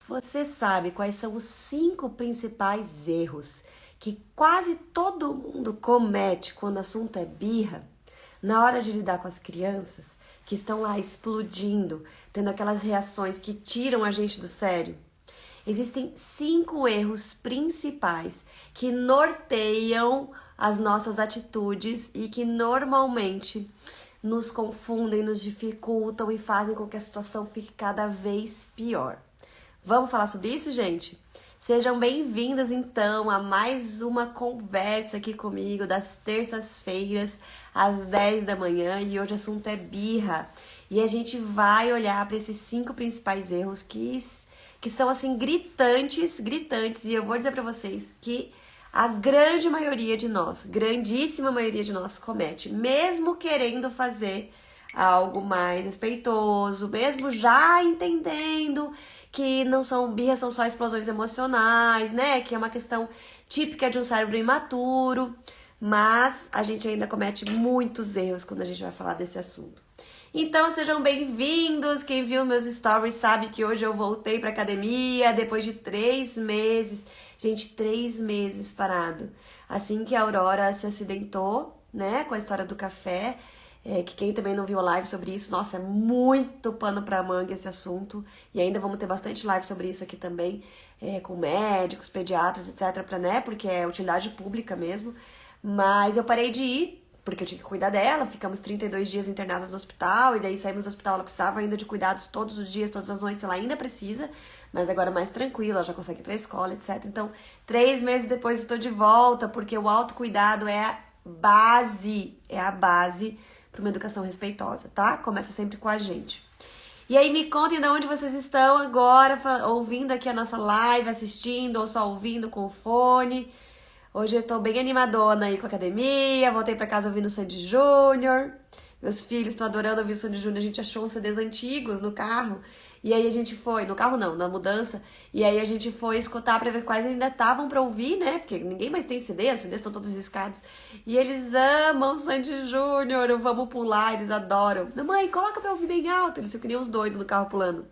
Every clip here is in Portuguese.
Você sabe quais são os 5 principais erros que quase todo mundo comete quando o assunto é birra? Na hora de lidar com as crianças que estão lá explodindo, tendo aquelas reações que tiram a gente do sério? Existem 5 erros principais que norteiam as nossas atitudes e que normalmente nos confundem, nos dificultam e fazem com que a situação fique cada vez pior. Vamos falar sobre isso, gente? Sejam bem-vindas, então, a mais uma conversa aqui comigo das terças-feiras, às 10 da manhã. E hoje o assunto é birra. E a gente vai olhar para esses 5 principais erros que são, assim, gritantes. E eu vou dizer para vocês que a grande maioria de nós, grandíssima maioria de nós comete, mesmo querendo fazer algo mais respeitoso, mesmo já entendendo que não são birras, são só explosões emocionais, né? Que é uma questão típica de um cérebro imaturo, mas a gente ainda comete muitos erros quando a gente vai falar desse assunto. Então sejam bem-vindos, quem viu meus stories sabe que hoje eu voltei pra academia depois de 3 meses, gente, 3 meses parado. Assim que a Aurora se acidentou, né, com a história do café, que quem também não viu a live sobre isso, nossa, é muito pano pra manga esse assunto. E ainda vamos ter bastante live sobre isso aqui também, com médicos, pediatras, etc, né, porque é utilidade pública mesmo. Mas eu parei de ir, porque eu tinha que cuidar dela, ficamos 32 dias internadas no hospital, e daí saímos do hospital, ela precisava ainda de cuidados todos os dias, todas as noites, ela ainda precisa, mas agora mais tranquila, ela já consegue ir pra escola, etc. Então, 3 meses depois estou de volta, porque o autocuidado é a base para uma educação respeitosa, tá? Começa sempre com a gente. E aí me contem de onde vocês estão agora, ouvindo aqui a nossa live, assistindo ou só ouvindo com o fone. Hoje eu tô bem animadona aí com a academia, voltei pra casa ouvindo o Sandy Júnior. Meus filhos estão adorando ouvir o Sandy Júnior, a gente achou uns CDs antigos no carro. E aí a gente foi, no carro não, na mudança, e aí a gente foi escutar pra ver quais ainda estavam pra ouvir, né? Porque ninguém mais tem CD, os CDs estão todos riscados. E eles amam o Sandy Júnior, o Vamos Pular, eles adoram. Mamãe, coloca pra ouvir bem alto, eles ficam que nem uns doidos no carro pulando.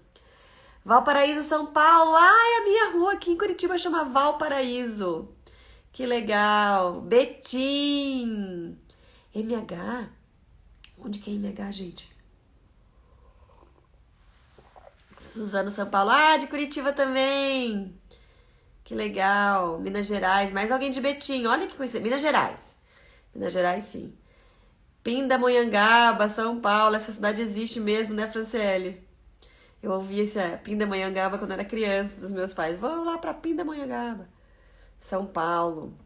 Valparaíso, São Paulo, ai, a minha rua aqui em Curitiba chama Valparaíso. Que legal. Betim. MH? Onde que é MH, gente? Suzano, São Paulo. Ah, de Curitiba também. Que legal. Minas Gerais. Mais alguém de Betim. Olha que coisa. Minas Gerais. Minas Gerais, sim. Pindamonhangaba, São Paulo. Essa cidade existe mesmo, né, Franciele? Eu ouvi esse Pindamonhangaba quando era criança, dos meus pais. Vamos lá pra Pindamonhangaba. São Paulo.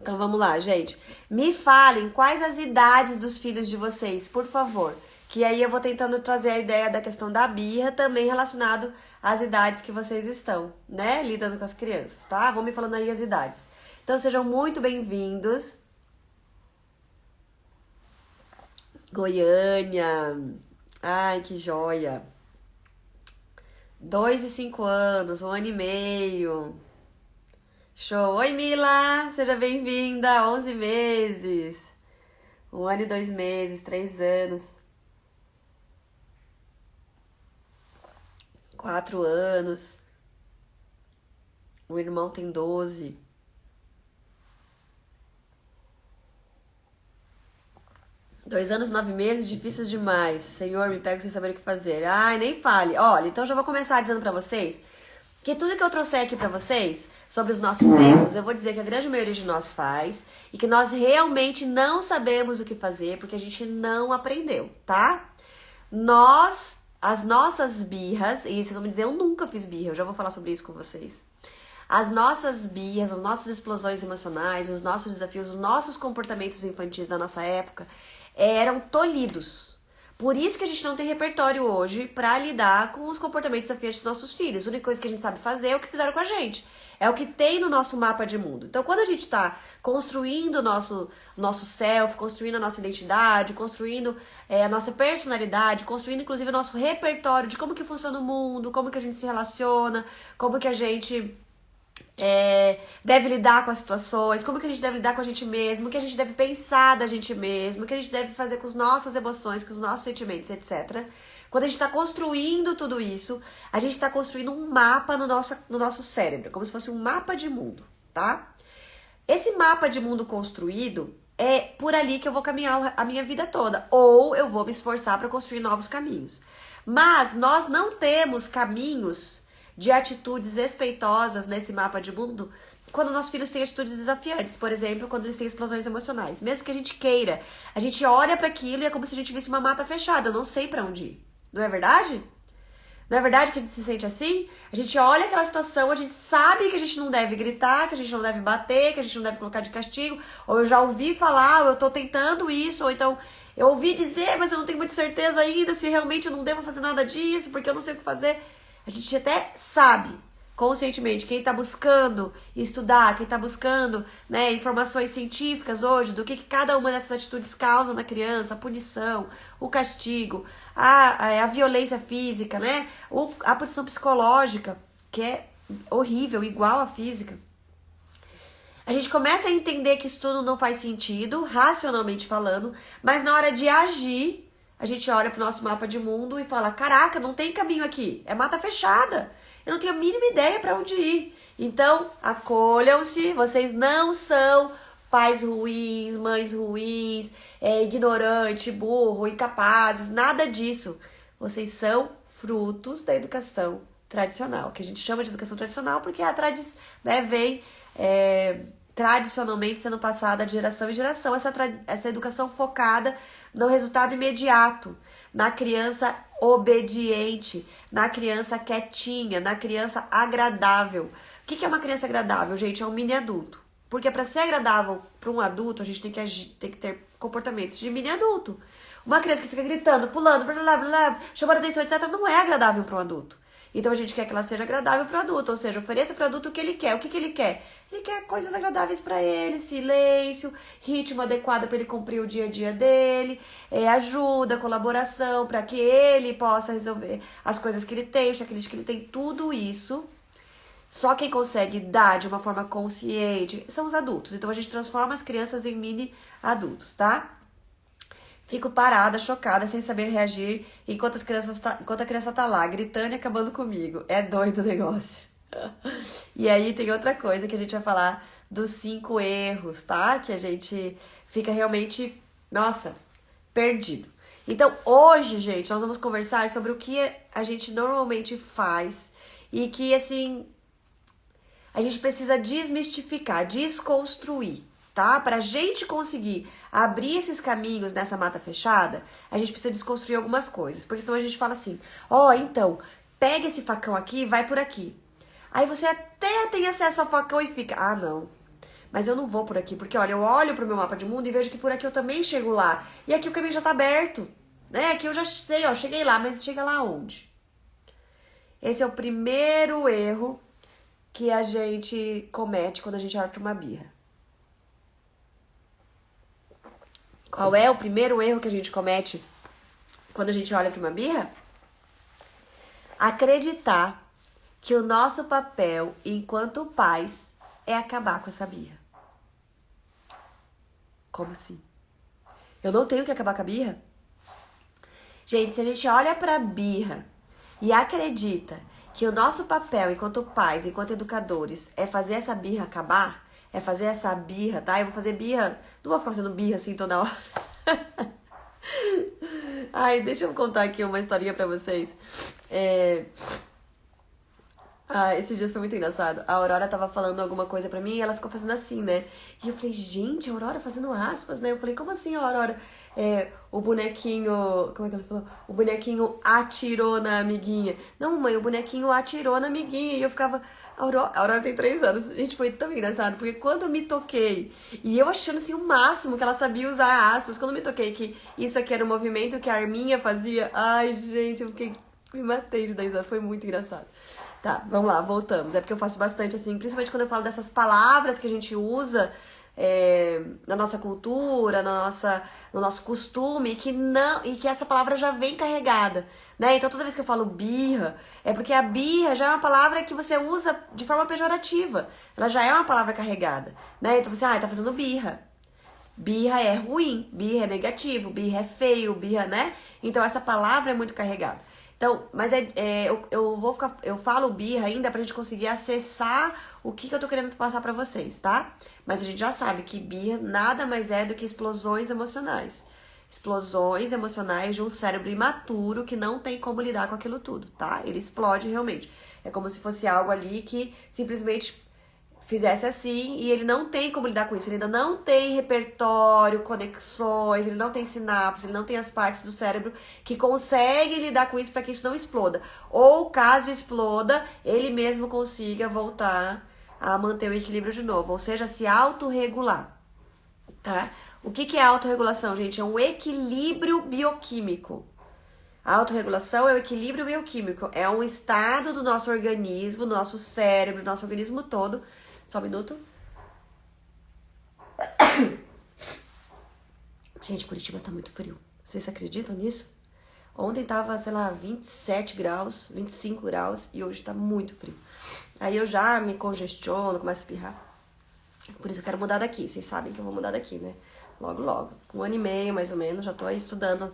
Então vamos lá, gente. Me falem quais as idades dos filhos de vocês, por favor. Que aí eu vou tentando trazer a ideia da questão da birra também relacionado às idades que vocês estão, né? Lidando com as crianças, tá? Vão me falando aí as idades. Então sejam muito bem-vindos. Goiânia. Ai, que joia. 2 e 5 anos, 1 ano e meio. Show! Oi, Mila! Seja bem-vinda! 11 meses. 1 ano e 2 meses, 3 anos. 4 anos. O irmão tem 12. Dois anos, 9 meses, difícil demais. Senhor, me pego sem saber o que fazer. Ai, nem fale. Olha, então já vou começar dizendo pra vocês que tudo que eu trouxer aqui pra vocês sobre os nossos erros, eu vou dizer que a grande maioria de nós faz e que nós realmente não sabemos o que fazer porque a gente não aprendeu, tá? As nossas birras, e vocês vão me dizer, eu nunca fiz birra, eu já vou falar sobre isso com vocês. As nossas birras, as nossas explosões emocionais, os nossos desafios, os nossos comportamentos infantis da nossa época eram tolhidos. Por isso que a gente não tem repertório hoje pra lidar com os comportamentos desafiantes dos nossos filhos. A única coisa que a gente sabe fazer é o que fizeram com a gente. É o que tem no nosso mapa de mundo. Então, quando a gente tá construindo o nosso self, construindo a nossa identidade, construindo a nossa personalidade, construindo, inclusive, o nosso repertório de como que funciona o mundo, como que a gente se relaciona, como que a gente deve lidar com as situações, como que a gente deve lidar com a gente mesmo, o que a gente deve pensar da gente mesmo, o que a gente deve fazer com as nossas emoções, com os nossos sentimentos, etc. Quando a gente está construindo tudo isso, a gente está construindo um mapa no nosso cérebro, como se fosse um mapa de mundo, tá? Esse mapa de mundo construído é por ali que eu vou caminhar a minha vida toda, ou eu vou me esforçar para construir novos caminhos. Mas nós não temos caminhos de atitudes respeitosas nesse mapa de mundo quando nossos filhos têm atitudes desafiantes, por exemplo, quando eles têm explosões emocionais. Mesmo que a gente queira, a gente olha para aquilo e é como se a gente visse uma mata fechada, eu não sei para onde ir. Não é verdade? Não é verdade que a gente se sente assim? A gente olha aquela situação, a gente sabe que a gente não deve gritar, que a gente não deve bater, que a gente não deve colocar de castigo, ou eu já ouvi falar, ou eu tô tentando isso, ou então eu ouvi dizer, mas eu não tenho muita certeza ainda se realmente eu não devo fazer nada disso, porque eu não sei o que fazer. A gente até sabe, conscientemente, quem está buscando estudar, quem está buscando, né, informações científicas hoje do que cada uma dessas atitudes causa na criança, a punição, o castigo, a violência física, né, a punição psicológica, que é horrível, igual à física. A gente começa a entender que isso tudo não faz sentido, racionalmente falando, mas na hora de agir, a gente olha pro nosso mapa de mundo e fala, caraca, não tem caminho aqui, é mata fechada. Eu não tenho a mínima ideia para onde ir. Então, acolham-se, vocês não são pais ruins, mães ruins, ignorante, burro, incapazes, nada disso. Vocês são frutos da educação tradicional, que a gente chama de educação tradicional porque vem tradicionalmente sendo passada de geração em geração, essa educação focada no resultado imediato, na criança obediente, na criança quietinha, na criança agradável. O que é uma criança agradável, gente? É um mini adulto. Porque para ser agradável para um adulto, a gente tem que ter comportamentos de mini adulto. Uma criança que fica gritando, pulando, blá, blá, blá, chamando atenção, etc., não é agradável para um adulto. Então a gente quer que ela seja agradável para o adulto, ou seja, ofereça para o adulto o que ele quer. O que ele quer? Ele quer coisas agradáveis para ele, silêncio, ritmo adequado para ele cumprir o dia a dia dele, ajuda, colaboração para que ele possa resolver as coisas que ele tem, o checklist que ele tem, tudo isso. Só quem consegue dar de uma forma consciente são os adultos. Então a gente transforma as crianças em mini adultos, tá? Fico parada, chocada, sem saber reagir, enquanto a criança tá lá, gritando e acabando comigo. É doido o negócio. E aí tem outra coisa que a gente vai falar dos 5 erros, tá? Que a gente fica realmente, nossa, perdido. Então, hoje, gente, nós vamos conversar sobre o que a gente normalmente faz e que, assim, a gente precisa desmistificar, desconstruir, tá? Pra gente conseguir abrir esses caminhos nessa mata fechada, a gente precisa desconstruir algumas coisas. Porque senão a gente fala assim, então, pega esse facão aqui e vai por aqui. Aí você até tem acesso ao facão e fica, não, mas eu não vou por aqui. Porque, olha, eu olho pro meu mapa de mundo e vejo que por aqui eu também chego lá. E aqui o caminho já tá aberto, né? Aqui eu já sei, cheguei lá, mas chega lá onde? Esse é o primeiro erro que a gente comete quando a gente olha pra uma birra. Qual é o primeiro erro que a gente comete quando a gente olha para uma birra? Acreditar que o nosso papel enquanto pais é acabar com essa birra. Como assim? Eu não tenho que acabar com a birra? Gente, se a gente olha para a birra e acredita que o nosso papel enquanto pais, enquanto educadores, é fazer essa birra acabar, é fazer essa birra, tá? Eu vou fazer birra, não vou ficar fazendo birra assim toda hora. Ai, deixa eu contar aqui uma historinha pra vocês. Esses dias foi muito engraçado. A Aurora tava falando alguma coisa pra mim e ela ficou fazendo assim, né? E eu falei, gente, a Aurora fazendo aspas, né? Eu falei, como assim, Aurora? O bonequinho... Como é que ela falou? O bonequinho atirou na amiguinha. Não, mãe, o bonequinho atirou na amiguinha. E eu ficava... A Aurora tem 3 anos. Gente, foi tão engraçado. Porque quando eu me toquei... E eu achando assim o máximo que ela sabia usar aspas. Quando eu me toquei que isso aqui era um movimento que a Arminha fazia. Ai, gente, eu fiquei... Me matei de 10 anos. Foi muito engraçado. Tá, vamos lá, voltamos. É porque eu faço bastante assim, principalmente quando eu falo dessas palavras que a gente usa na nossa cultura, no nosso costume, e que essa palavra já vem carregada, né? Então toda vez que eu falo birra, é porque a birra já é uma palavra que você usa de forma pejorativa. Ela já é uma palavra carregada, né? Então você, tá fazendo birra. Birra é ruim, birra é negativo, birra é feio, birra, né? Então essa palavra é muito carregada. Então, mas eu falo birra ainda pra gente conseguir acessar o que eu tô querendo passar pra vocês, tá? Mas a gente já sabe que birra nada mais é do que explosões emocionais. Explosões emocionais de um cérebro imaturo que não tem como lidar com aquilo tudo, tá? Ele explode realmente. É como se fosse algo ali que simplesmente fizesse assim e ele não tem como lidar com isso. Ele ainda não tem repertório, conexões, ele não tem sinapses, ele não tem as partes do cérebro que conseguem lidar com isso para que isso não exploda. Ou caso exploda, ele mesmo consiga voltar a manter o equilíbrio de novo, ou seja, se autorregular, tá? O que é autorregulação, gente? É um equilíbrio bioquímico. A autorregulação é o equilíbrio bioquímico, é um estado do nosso organismo, do nosso cérebro, do nosso organismo todo. Só um minuto. Gente, Curitiba tá muito frio. Vocês acreditam nisso? Ontem tava, sei lá, 27 graus, 25 graus e hoje tá muito frio. Aí eu já me congestiono, começo a espirrar. Por isso eu quero mudar daqui. Vocês sabem que eu vou mudar daqui, né? Logo, logo. 1 ano e meio, mais ou menos, já tô aí estudando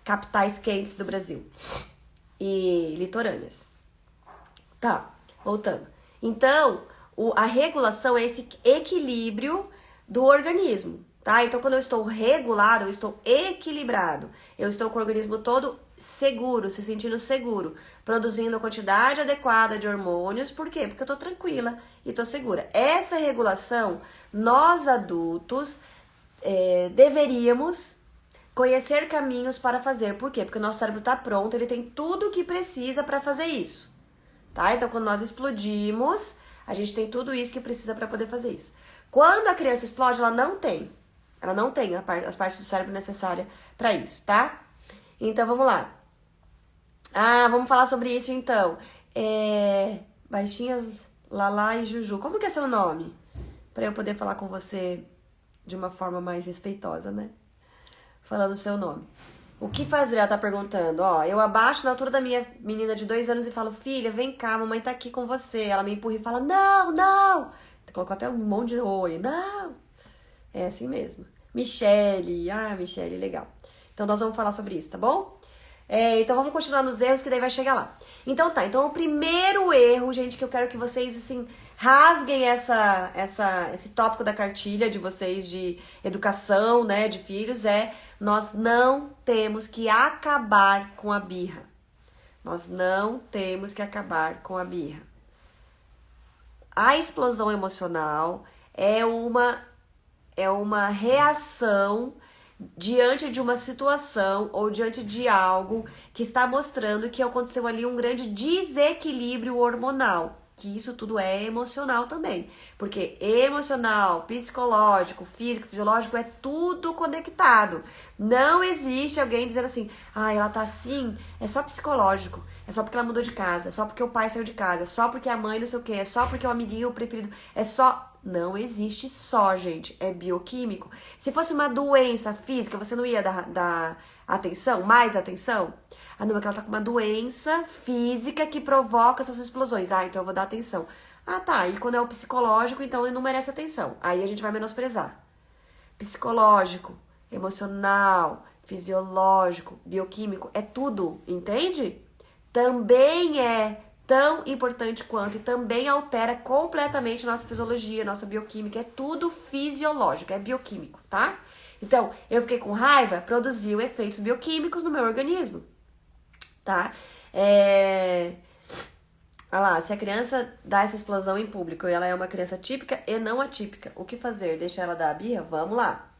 capitais quentes do Brasil. E litorâneas. Tá, voltando. Então, a regulação é esse equilíbrio do organismo, tá? Então, quando eu estou regulado, eu estou equilibrado. Eu estou com o organismo todo seguro, se sentindo seguro, produzindo a quantidade adequada de hormônios. Por quê? Porque eu tô tranquila e tô segura. Essa regulação, nós adultos deveríamos conhecer caminhos para fazer. Por quê? Porque o nosso cérebro tá pronto, ele tem tudo o que precisa para fazer isso, tá? Então, quando nós explodimos, a gente tem tudo isso que precisa para poder fazer isso. Quando a criança explode, ela não tem as partes do cérebro necessárias para isso, tá? Então, vamos lá. Vamos falar sobre isso, então. Baixinhas, Lala e Juju. Como que é seu nome? Para eu poder falar com você de uma forma mais respeitosa, né? Falando o seu nome. O que fazer? Ela tá perguntando. Ó, eu abaixo na altura da minha menina de 2 anos e falo, filha, vem cá, mamãe tá aqui com você. Ela me empurra e fala, não, não. Colocou até um monte de oi. Não. É assim mesmo. Michele. Michele, legal. Então nós vamos falar sobre isso, tá bom? Então vamos continuar nos erros que daí vai chegar lá. Então tá, então o primeiro erro, gente, que eu quero que vocês, assim, rasguem esse tópico da cartilha de vocês de educação, né, de filhos, nós não temos que acabar com a birra. Nós não temos que acabar com a birra. A explosão emocional é uma reação diante de uma situação ou diante de algo que está mostrando que aconteceu ali um grande desequilíbrio hormonal. Que isso tudo é emocional também. Porque emocional, psicológico, físico, fisiológico é tudo conectado. Não existe alguém dizendo assim, ela tá assim, é só psicológico, é só porque ela mudou de casa, é só porque o pai saiu de casa, é só porque a mãe não sei o que, é só porque o amiguinho preferido, é só... Não existe só, gente, é bioquímico. Se fosse uma doença física, você não ia dar atenção, mais atenção? Não, é que ela tá com uma doença física que provoca essas explosões. Então eu vou dar atenção. Tá, e quando é o psicológico, então ele não merece atenção. Aí a gente vai menosprezar. Psicológico, emocional, fisiológico, bioquímico, é tudo, entende? Também é tão importante quanto e também altera completamente nossa fisiologia, nossa bioquímica, é tudo fisiológico, é bioquímico, tá? Então, eu fiquei com raiva, produziu efeitos bioquímicos no meu organismo, tá? Olha lá, se a criança dá essa explosão em público e ela é uma criança típica e não atípica, o que fazer? Deixar ela dar a birra? Vamos lá.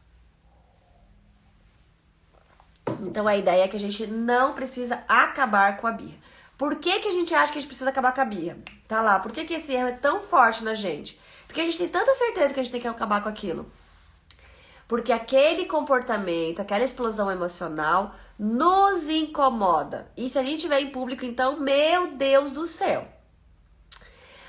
Então, a ideia é que a gente não precisa acabar com a birra. Por que a gente acha que a gente precisa acabar com a birra? Tá lá, por que esse erro é tão forte na gente? Porque a gente tem tanta certeza que a gente tem que acabar com aquilo. Porque aquele comportamento, aquela explosão emocional nos incomoda. E se a gente estiver em público, então, meu Deus do céu.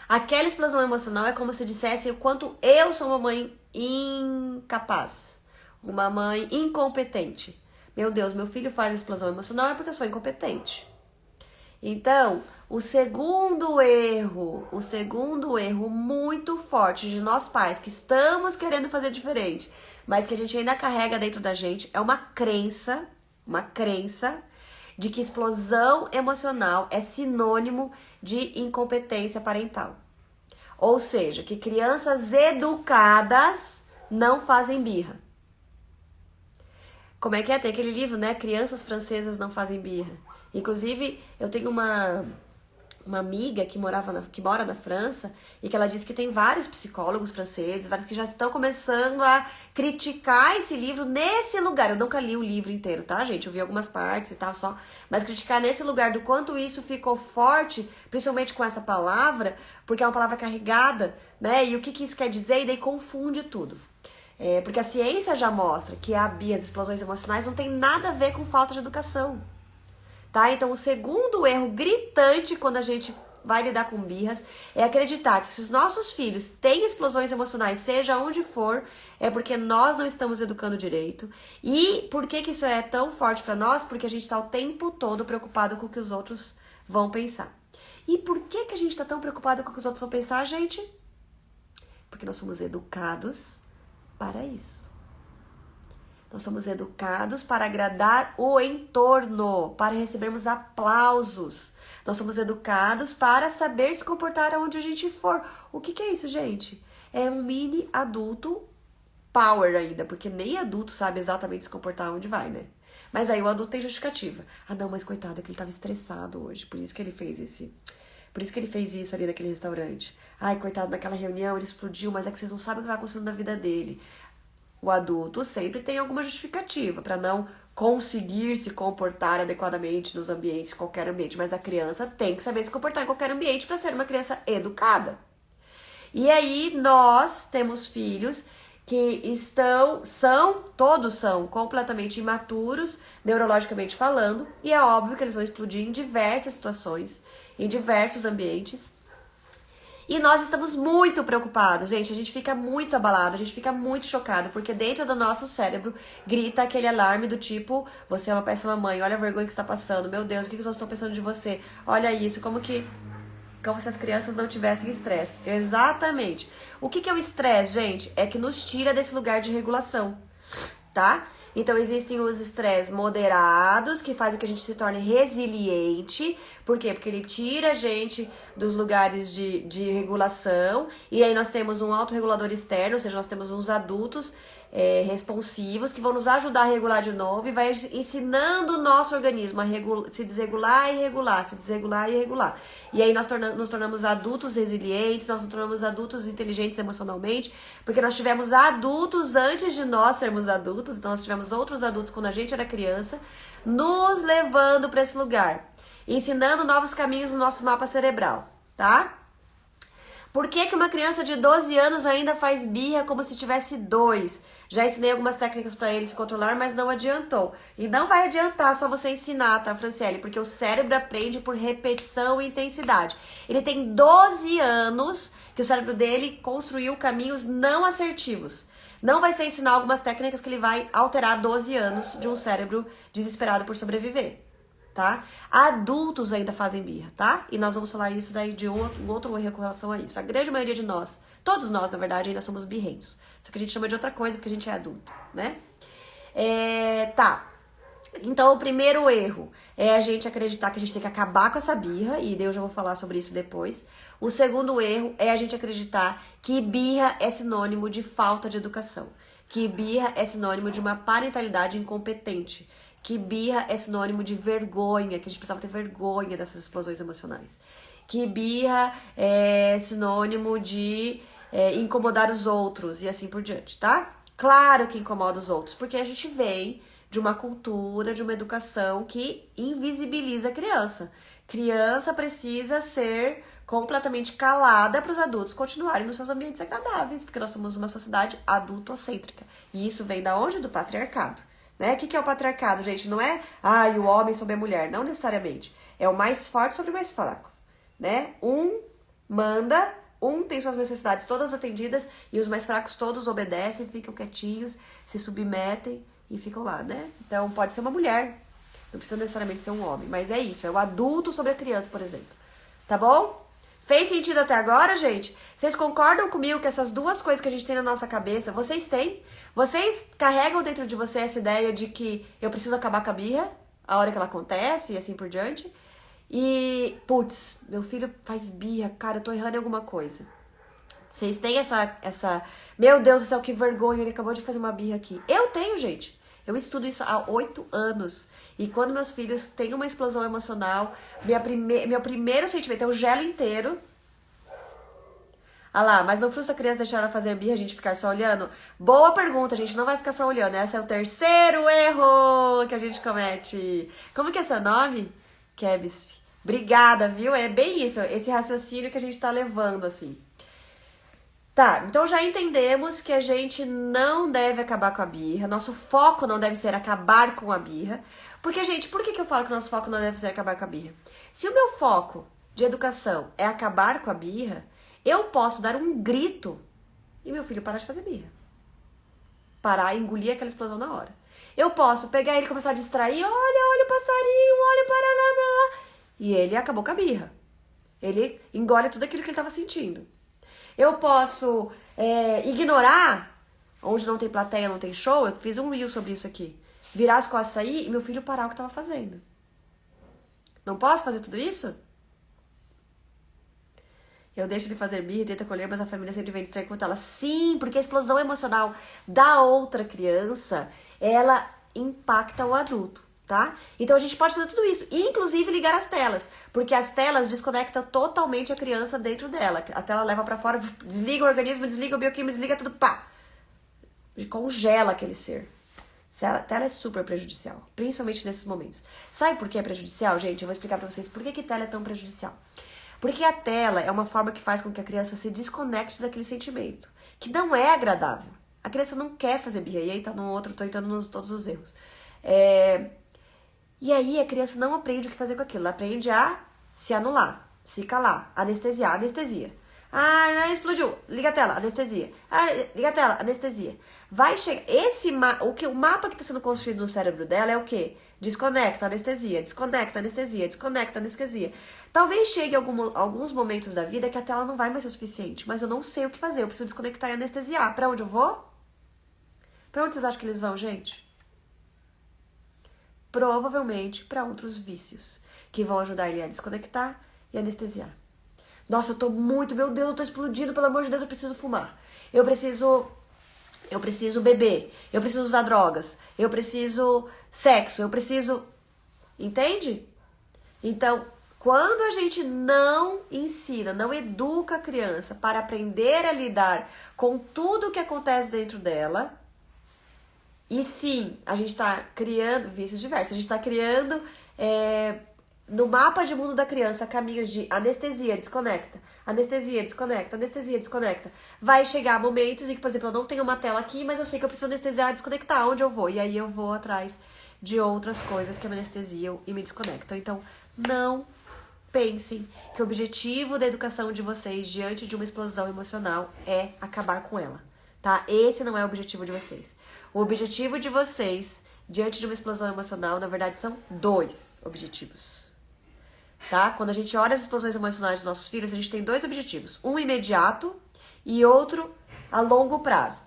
Aquela explosão emocional é como se dissesse o quanto eu sou uma mãe incapaz. Uma mãe incompetente. Meu Deus, meu filho faz explosão emocional é porque eu sou incompetente. Então, o segundo erro muito forte de nós pais que estamos querendo fazer diferente, mas que a gente ainda carrega dentro da gente, é uma crença de que explosão emocional é sinônimo de incompetência parental. Ou seja, que crianças educadas não fazem birra. Como é que é? Tem aquele livro, né? Crianças francesas não fazem birra. Inclusive, eu tenho uma amiga que mora na França e que ela disse que tem vários psicólogos franceses, vários que já estão começando a criticar esse livro nesse lugar. Eu nunca li o livro inteiro, tá, gente? Eu vi algumas partes e tal só, mas criticar nesse lugar do quanto isso ficou forte, principalmente com essa palavra, porque é uma palavra carregada, né? E o que isso quer dizer? E daí confunde tudo. Porque a ciência já mostra que a BIA, as explosões emocionais, não tem nada a ver com falta de educação. Tá? Então, o segundo erro gritante quando a gente vai lidar com birras é acreditar que se os nossos filhos têm explosões emocionais, seja onde for, é porque nós não estamos educando direito. E por que isso é tão forte para nós? Porque a gente está o tempo todo preocupado com o que os outros vão pensar. E por que a gente está tão preocupado com o que os outros vão pensar, gente? Porque nós somos educados para isso. Nós somos educados para agradar o entorno, para recebermos aplausos. Nós somos educados para saber se comportar aonde a gente for. O que é isso, gente? É um mini adulto power ainda, porque nem adulto sabe exatamente se comportar onde vai, né? Mas aí o adulto tem justificativa. Ah, não, mas coitado, é que ele estava estressado hoje, por isso que ele fez isso ali naquele restaurante. Ai, coitado, naquela reunião ele explodiu, mas é que vocês não sabem o que está acontecendo na vida dele. O adulto sempre tem alguma justificativa para não conseguir se comportar adequadamente nos ambientes, qualquer ambiente. Mas a criança tem que saber se comportar em qualquer ambiente para ser uma criança educada. E aí nós temos filhos que todos são completamente imaturos, neurologicamente falando, e é óbvio que eles vão explodir em diversas situações, em diversos ambientes. E nós estamos muito preocupados, gente, a gente fica muito abalado, a gente fica muito chocado, porque dentro do nosso cérebro grita aquele alarme do tipo, você é uma péssima mãe, olha a vergonha que está passando, meu Deus, o que os outros estão pensando de você? Olha isso, como se as crianças não tivessem estresse. Exatamente. O que é o estresse, gente? É que nos tira desse lugar de regulação, tá? Então, existem os estresses moderados, que faz com que a gente se torne resiliente. Por quê? Porque ele tira a gente dos lugares de regulação. E aí nós temos um autorregulador externo, ou seja, nós temos uns adultos responsivos que vão nos ajudar a regular de novo e vai ensinando o nosso organismo a se desregular e regular, se desregular e regular. E aí nós nos tornamos adultos resilientes, nós nos tornamos adultos inteligentes emocionalmente, porque nós tivemos adultos antes de nós sermos adultos, então nós tivemos outros adultos quando a gente era criança, nos levando para esse lugar, ensinando novos caminhos no nosso mapa cerebral, tá? Por que uma criança de 12 anos ainda faz birra como se tivesse 2? Já ensinei algumas técnicas para ele se controlar, mas não adiantou. E não vai adiantar só você ensinar, tá, Franciele? Porque o cérebro aprende por repetição e intensidade. Ele tem 12 anos que o cérebro dele construiu caminhos não assertivos. Não vai ser ensinar algumas técnicas que ele vai alterar 12 anos de um cérebro desesperado por sobreviver. Tá? Adultos ainda fazem birra, tá? E nós vamos falar isso daí de um outro erro com relação a isso. A grande maioria de nós, todos nós, na verdade, ainda somos birrentos. Só que a gente chama de outra coisa porque a gente é adulto, né? Tá. Então, o primeiro erro é a gente acreditar que a gente tem que acabar com essa birra, e daí eu já vou falar sobre isso depois. O segundo erro é a gente acreditar que birra é sinônimo de falta de educação, que birra é sinônimo de uma parentalidade incompetente, que birra é sinônimo de vergonha, que a gente precisava ter vergonha dessas explosões emocionais. Que birra é sinônimo de incomodar os outros e assim por diante, tá? Claro que incomoda os outros, porque a gente vem de uma cultura, de uma educação que invisibiliza a criança. Criança precisa ser completamente calada para os adultos continuarem nos seus ambientes agradáveis, porque nós somos uma sociedade adultocêntrica. E isso vem da onde? Do patriarcado. Né? O que é o patriarcado, gente? Não é o homem sobre a mulher, não necessariamente. É o mais forte sobre o mais fraco, né? Um manda, um tem suas necessidades todas atendidas e os mais fracos todos obedecem, ficam quietinhos, se submetem e ficam lá, né? Então pode ser uma mulher Não precisa necessariamente ser um homem, mas é isso, é o adulto sobre a criança, por exemplo. Tá bom? Fez sentido até agora, gente? Vocês concordam comigo que essas duas coisas que a gente tem na nossa cabeça, vocês têm? Vocês carregam dentro de você essa ideia de que eu preciso acabar com a birra, a hora que ela acontece e assim por diante. E, putz, meu filho faz birra, cara, eu tô errando em alguma coisa. Vocês têm essa... Meu Deus do céu, que vergonha, ele acabou de fazer uma birra aqui. Eu tenho, gente. Eu estudo isso há 8 anos. E quando meus filhos têm uma explosão emocional, meu primeiro sentimento, eu gelo inteiro. Ah lá, mas não frustra a criança deixar ela fazer birra, a gente ficar só olhando? Boa pergunta, a gente não vai ficar só olhando. Esse é o terceiro erro que a gente comete. Como que é seu nome? Kebs. Obrigada, viu? É bem isso, esse raciocínio que a gente tá levando, assim. Tá, então já entendemos que a gente não deve acabar com a birra, nosso foco não deve ser acabar com a birra. Porque, gente, por que eu falo que o nosso foco não deve ser acabar com a birra? Se o meu foco de educação é acabar com a birra, eu posso dar um grito e meu filho parar de fazer birra. Parar e engolir aquela explosão na hora. Eu posso pegar ele e começar a distrair, olha o passarinho, olha o paraná, e ele acabou com a birra. Ele engole tudo aquilo que ele estava sentindo. Eu posso ignorar, onde não tem plateia, não tem show, eu fiz um reel sobre isso aqui. Virar as costas aí e meu filho parar o que estava fazendo. Não posso fazer tudo isso? Eu deixo ele fazer birra e tento acolher, mas a família sempre vem distrair com ela. Sim, porque a explosão emocional da outra criança, ela impacta o adulto, tá? Então a gente pode fazer tudo isso, inclusive ligar as telas, porque as telas desconectam totalmente a criança dentro dela. A tela leva pra fora, desliga o organismo, desliga o bioquímico, desliga tudo, pá! Congela aquele ser. A tela é super prejudicial, principalmente nesses momentos. Sabe por que é prejudicial, gente? Eu vou explicar pra vocês por que tela é tão prejudicial. Porque a tela é uma forma que faz com que a criança se desconecte daquele sentimento, que não é agradável. A criança não quer fazer birra, e aí tá no outro, tô entrando nos todos os erros. E aí a criança não aprende o que fazer com aquilo, ela aprende a se anular, se calar, anestesiar, anestesia. Ah, explodiu, liga a tela, anestesia. Ah, liga a tela, anestesia. Vai chegar, o mapa que está sendo construído no cérebro dela é o quê? Desconecta, anestesia, desconecta, anestesia, desconecta, anestesia. Talvez chegue alguns momentos da vida que a tela não vai mais ser o suficiente, mas eu não sei o que fazer, eu preciso desconectar e anestesiar. Pra onde eu vou? Pra onde vocês acham que eles vão, gente? Provavelmente para outros vícios, que vão ajudar ele a desconectar e anestesiar. Nossa, eu tô muito, meu Deus, eu tô explodindo, pelo amor de Deus, eu preciso fumar. Eu preciso beber, eu preciso usar drogas, eu preciso sexo, eu preciso... Entende? Então, quando a gente não ensina, não educa a criança para aprender a lidar com tudo que acontece dentro dela, e sim, a gente está criando vícios diversos, a gente está criando no mapa de mundo da criança caminhos de anestesia, desconecta, anestesia, desconecta, anestesia, desconecta. Vai chegar momentos em que, por exemplo, eu não tenho uma tela aqui, mas eu sei que eu preciso anestesiar, desconectar, onde eu vou? E aí eu vou atrás de outras coisas que me anestesiam e me desconectam. Então, não pensem que o objetivo da educação de vocês diante de uma explosão emocional é acabar com ela, tá? Esse não é o objetivo de vocês. O objetivo de vocês diante de uma explosão emocional, na verdade, são 2 objetivos, tá? Quando a gente olha as explosões emocionais dos nossos filhos, a gente tem 2 objetivos. Um imediato e outro a longo prazo.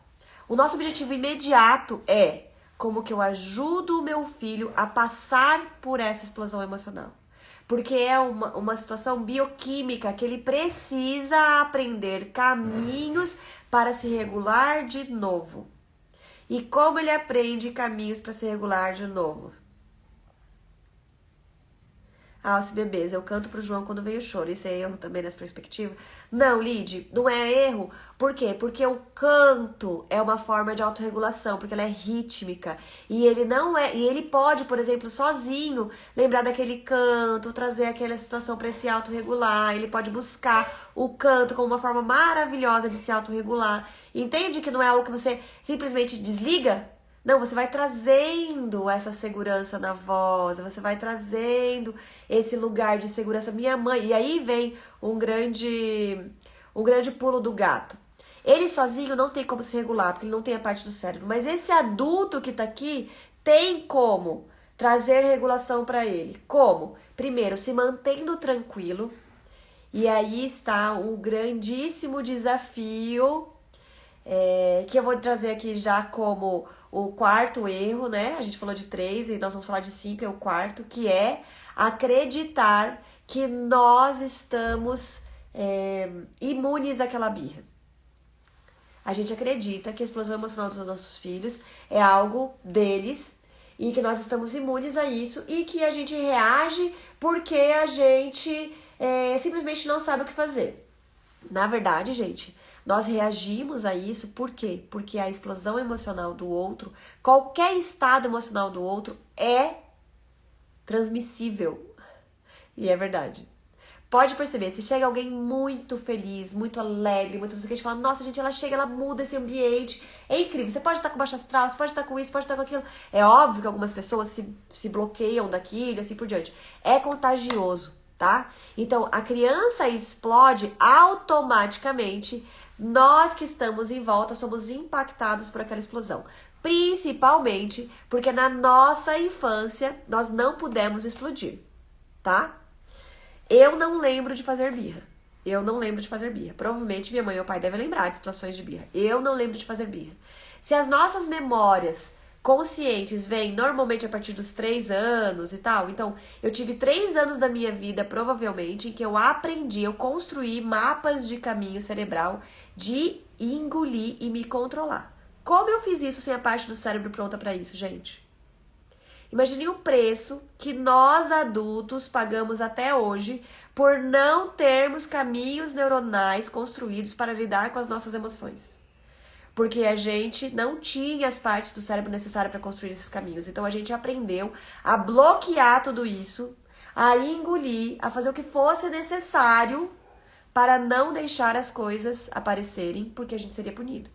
O nosso objetivo imediato é como que eu ajudo o meu filho a passar por essa explosão emocional. Porque é uma situação bioquímica que ele precisa aprender caminhos para se regular de novo. E como ele aprende caminhos para se regular de novo? Alce bebês, eu canto pro João quando vem o choro. Isso é erro também nessa perspectiva? Não, Lid, não é erro. Por quê? Porque o canto é uma forma de autorregulação, porque ela é rítmica. E ele não é. E ele pode, por exemplo, sozinho, lembrar daquele canto, trazer aquela situação para se autorregular. Ele pode buscar o canto como uma forma maravilhosa de se autorregular. Entende que não é algo que você simplesmente desliga? Não, você vai trazendo essa segurança na voz, você vai trazendo esse lugar de segurança. Minha mãe, e aí vem um grande pulo do gato. Ele sozinho não tem como se regular, porque ele não tem a parte do cérebro. Mas esse adulto que tá aqui tem como trazer regulação para ele. Como? Primeiro, se mantendo tranquilo. E aí está o grandíssimo desafio, que eu vou trazer aqui já como o quarto erro, né? A gente falou de 3 e nós vamos falar de 5, é o quarto, que é acreditar que nós estamos imunes àquela birra. A gente acredita que a explosão emocional dos nossos filhos é algo deles e que nós estamos imunes a isso e que a gente reage porque a gente simplesmente não sabe o que fazer. Na verdade, gente, nós reagimos a isso por quê? Porque a explosão emocional do outro, qualquer estado emocional do outro é transmissível. E é verdade. Pode perceber, se chega alguém muito feliz, muito alegre, muito não sei o que, a gente fala, nossa, gente, ela chega, ela muda esse ambiente. É incrível, você pode estar com baixo astral, você pode estar com isso, pode estar com aquilo. É óbvio que algumas pessoas se bloqueiam daquilo e assim por diante. É contagioso, tá? Então, a criança explode automaticamente. Nós que estamos em volta somos impactados por aquela explosão. Principalmente porque na nossa infância nós não pudemos explodir, tá? Eu não lembro de fazer birra. Eu não lembro de fazer birra. Provavelmente minha mãe e meu pai devem lembrar de situações de birra. Eu não lembro de fazer birra. Se as nossas memórias conscientes vêm normalmente a partir dos 3 anos e tal, então eu tive 3 anos da minha vida, provavelmente, em que eu aprendi, eu construí mapas de caminho cerebral de engolir e me controlar. Como eu fiz isso sem a parte do cérebro pronta pra isso, gente? Imagine o preço que nós adultos pagamos até hoje por não termos caminhos neuronais construídos para lidar com as nossas emoções. Porque a gente não tinha as partes do cérebro necessárias para construir esses caminhos. Então a gente aprendeu a bloquear tudo isso, a engolir, a fazer o que fosse necessário para não deixar as coisas aparecerem, porque a gente seria punido.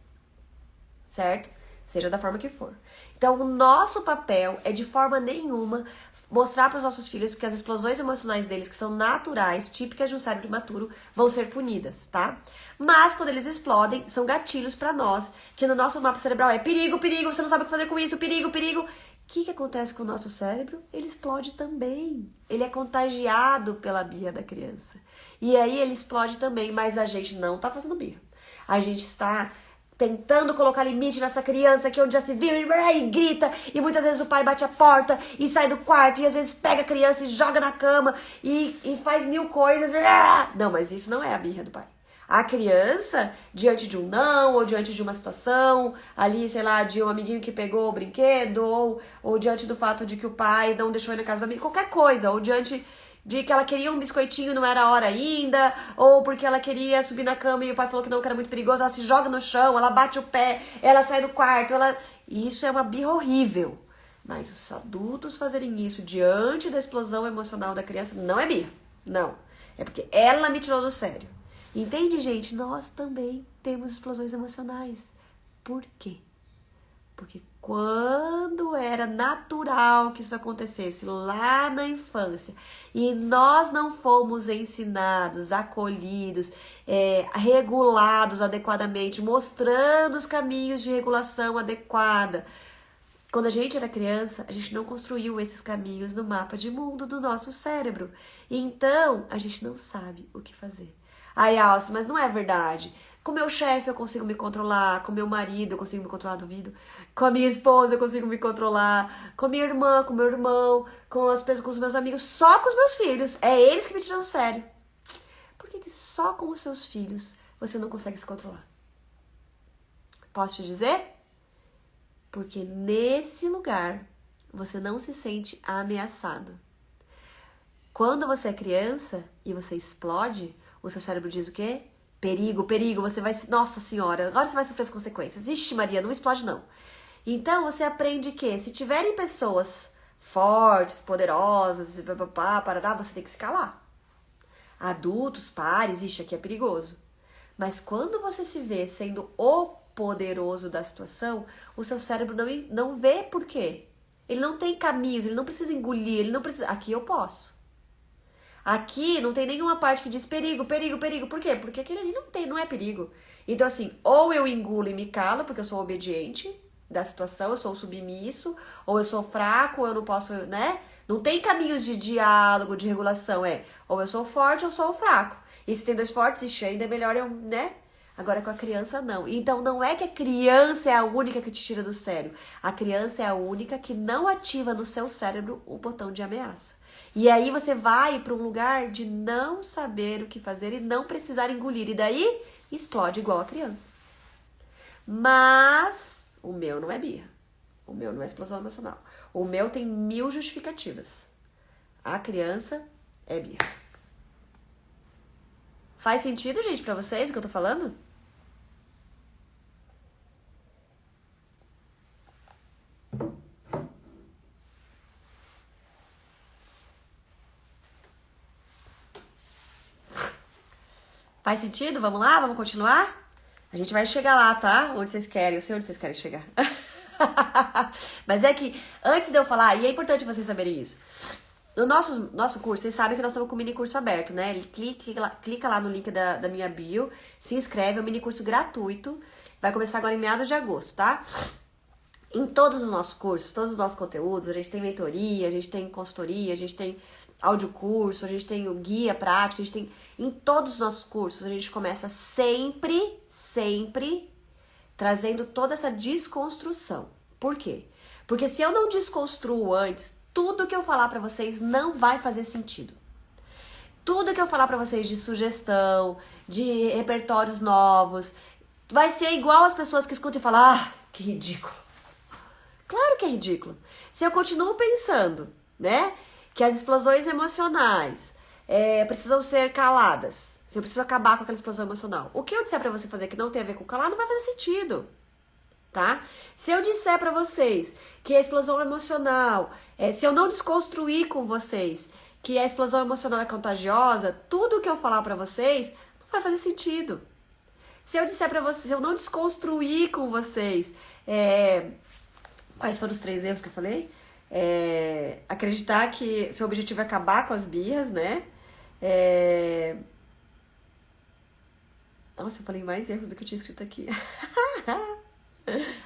Certo? Seja da forma que for. Então, o nosso papel é, de forma nenhuma, mostrar para os nossos filhos que as explosões emocionais deles, que são naturais, típicas de um cérebro imaturo, vão ser punidas, tá? Mas, quando eles explodem, são gatilhos para nós, que no nosso mapa cerebral é perigo, perigo, você não sabe o que fazer com isso, perigo, perigo. O que acontece com o nosso cérebro? Ele explode também. Ele é contagiado pela birra da criança. E aí ele explode também, mas a gente não tá fazendo birra. A gente está tentando colocar limite nessa criança que onde já se viu e grita, e muitas vezes o pai bate a porta e sai do quarto, e às vezes pega a criança e joga na cama e faz 1000 coisas. Não, mas isso não é a birra do pai. A criança, diante de um não, ou diante de uma situação, ali, sei lá, de um amiguinho que pegou o brinquedo, ou diante do fato de que o pai não deixou ir na casa do amigo, qualquer coisa, ou diante de que ela queria um biscoitinho e não era a hora ainda, ou porque ela queria subir na cama e o pai falou que não, que era muito perigoso, ela se joga no chão, ela bate o pé, ela sai do quarto, Isso é uma birra horrível. Mas os adultos fazerem isso diante da explosão emocional da criança não é birra, não. É porque ela me tirou do sério. Entende, gente? Nós também temos explosões emocionais. Por quê? Porque quando era natural que isso acontecesse lá na infância e nós não fomos ensinados, acolhidos, regulados adequadamente, mostrando os caminhos de regulação adequada, quando a gente era criança, a gente não construiu esses caminhos no mapa de mundo do nosso cérebro. Então, a gente não sabe o que fazer. Ai, Alce, mas não é verdade. Com meu chefe eu consigo me controlar, com meu marido eu consigo me controlar, duvido. Com a minha esposa eu consigo me controlar, com minha irmã, com meu irmão, com as pessoas, com os meus amigos, só com os meus filhos. É eles que me tiram do sério. Por que só com os seus filhos você não consegue se controlar? Posso te dizer? Porque nesse lugar você não se sente ameaçado. Quando você é criança e você explode, o seu cérebro diz o quê? Perigo, perigo, você vai... Nossa senhora, agora você vai sofrer as consequências. Ixi, Maria, não explode não. Então, você aprende que se tiverem pessoas fortes, poderosas, parará, você tem que se calar. Adultos, pares, ixi, aqui é perigoso. Mas quando você se vê sendo o poderoso da situação, o seu cérebro não vê por quê. Ele não tem caminhos, ele não precisa engolir, ele não precisa... Aqui eu posso. Aqui não tem nenhuma parte que diz perigo, perigo, perigo. Por quê? Porque aquele ali não é perigo. Então, assim, ou eu engulo e me calo, porque eu sou obediente, da situação, eu sou o submisso, ou eu sou fraco, ou eu não posso, né? Não tem caminhos de diálogo, de regulação, ou eu sou forte ou eu sou o fraco. E se tem dois fortes, ixi, ainda é melhor eu, né? Agora com a criança, não. Então não é que a criança é a única que te tira do sério. A criança é a única que não ativa no seu cérebro o botão de ameaça. E aí você vai para um lugar de não saber o que fazer e não precisar engolir. E daí explode igual a criança. Mas o meu não é birra. O meu não é explosão emocional. O meu tem 1000 justificativas. A criança é birra. Faz sentido, gente, pra vocês o que eu tô falando? Faz sentido? Vamos lá? Vamos continuar? A gente vai chegar lá, tá? Onde vocês querem. Eu sei onde vocês querem chegar. Mas é que, antes de eu falar, e é importante vocês saberem isso. No nosso curso, vocês sabem que nós estamos com o mini curso aberto, né? Clica lá no link da minha bio, se inscreve, é um mini curso gratuito. Vai começar agora em meados de agosto, tá? Em todos os nossos cursos, todos os nossos conteúdos, a gente tem mentoria, a gente tem consultoria, a gente tem audiocurso, a gente tem o guia prático, a gente tem... Em todos os nossos cursos, a gente começa sempre trazendo toda essa desconstrução. Por quê? Porque se eu não desconstruo antes, tudo que eu falar pra vocês não vai fazer sentido. Tudo que eu falar pra vocês de sugestão, de repertórios novos, vai ser igual as pessoas que escutam e falam, ah, que ridículo. Claro que é ridículo. Se eu continuo pensando, né, que as explosões emocionais precisam ser caladas, se eu preciso acabar com aquela explosão emocional, o que eu disser pra você fazer que não tem a ver com calar não vai fazer sentido, tá? Se eu disser pra vocês que a explosão emocional, se eu não desconstruir com vocês que a explosão emocional é contagiosa, tudo que eu falar pra vocês não vai fazer sentido. Se eu disser pra vocês, se eu não desconstruir com vocês, quais foram os 3 erros que eu falei? Acreditar que seu objetivo é acabar com as birras, né? Nossa, eu falei mais erros do que eu tinha escrito aqui.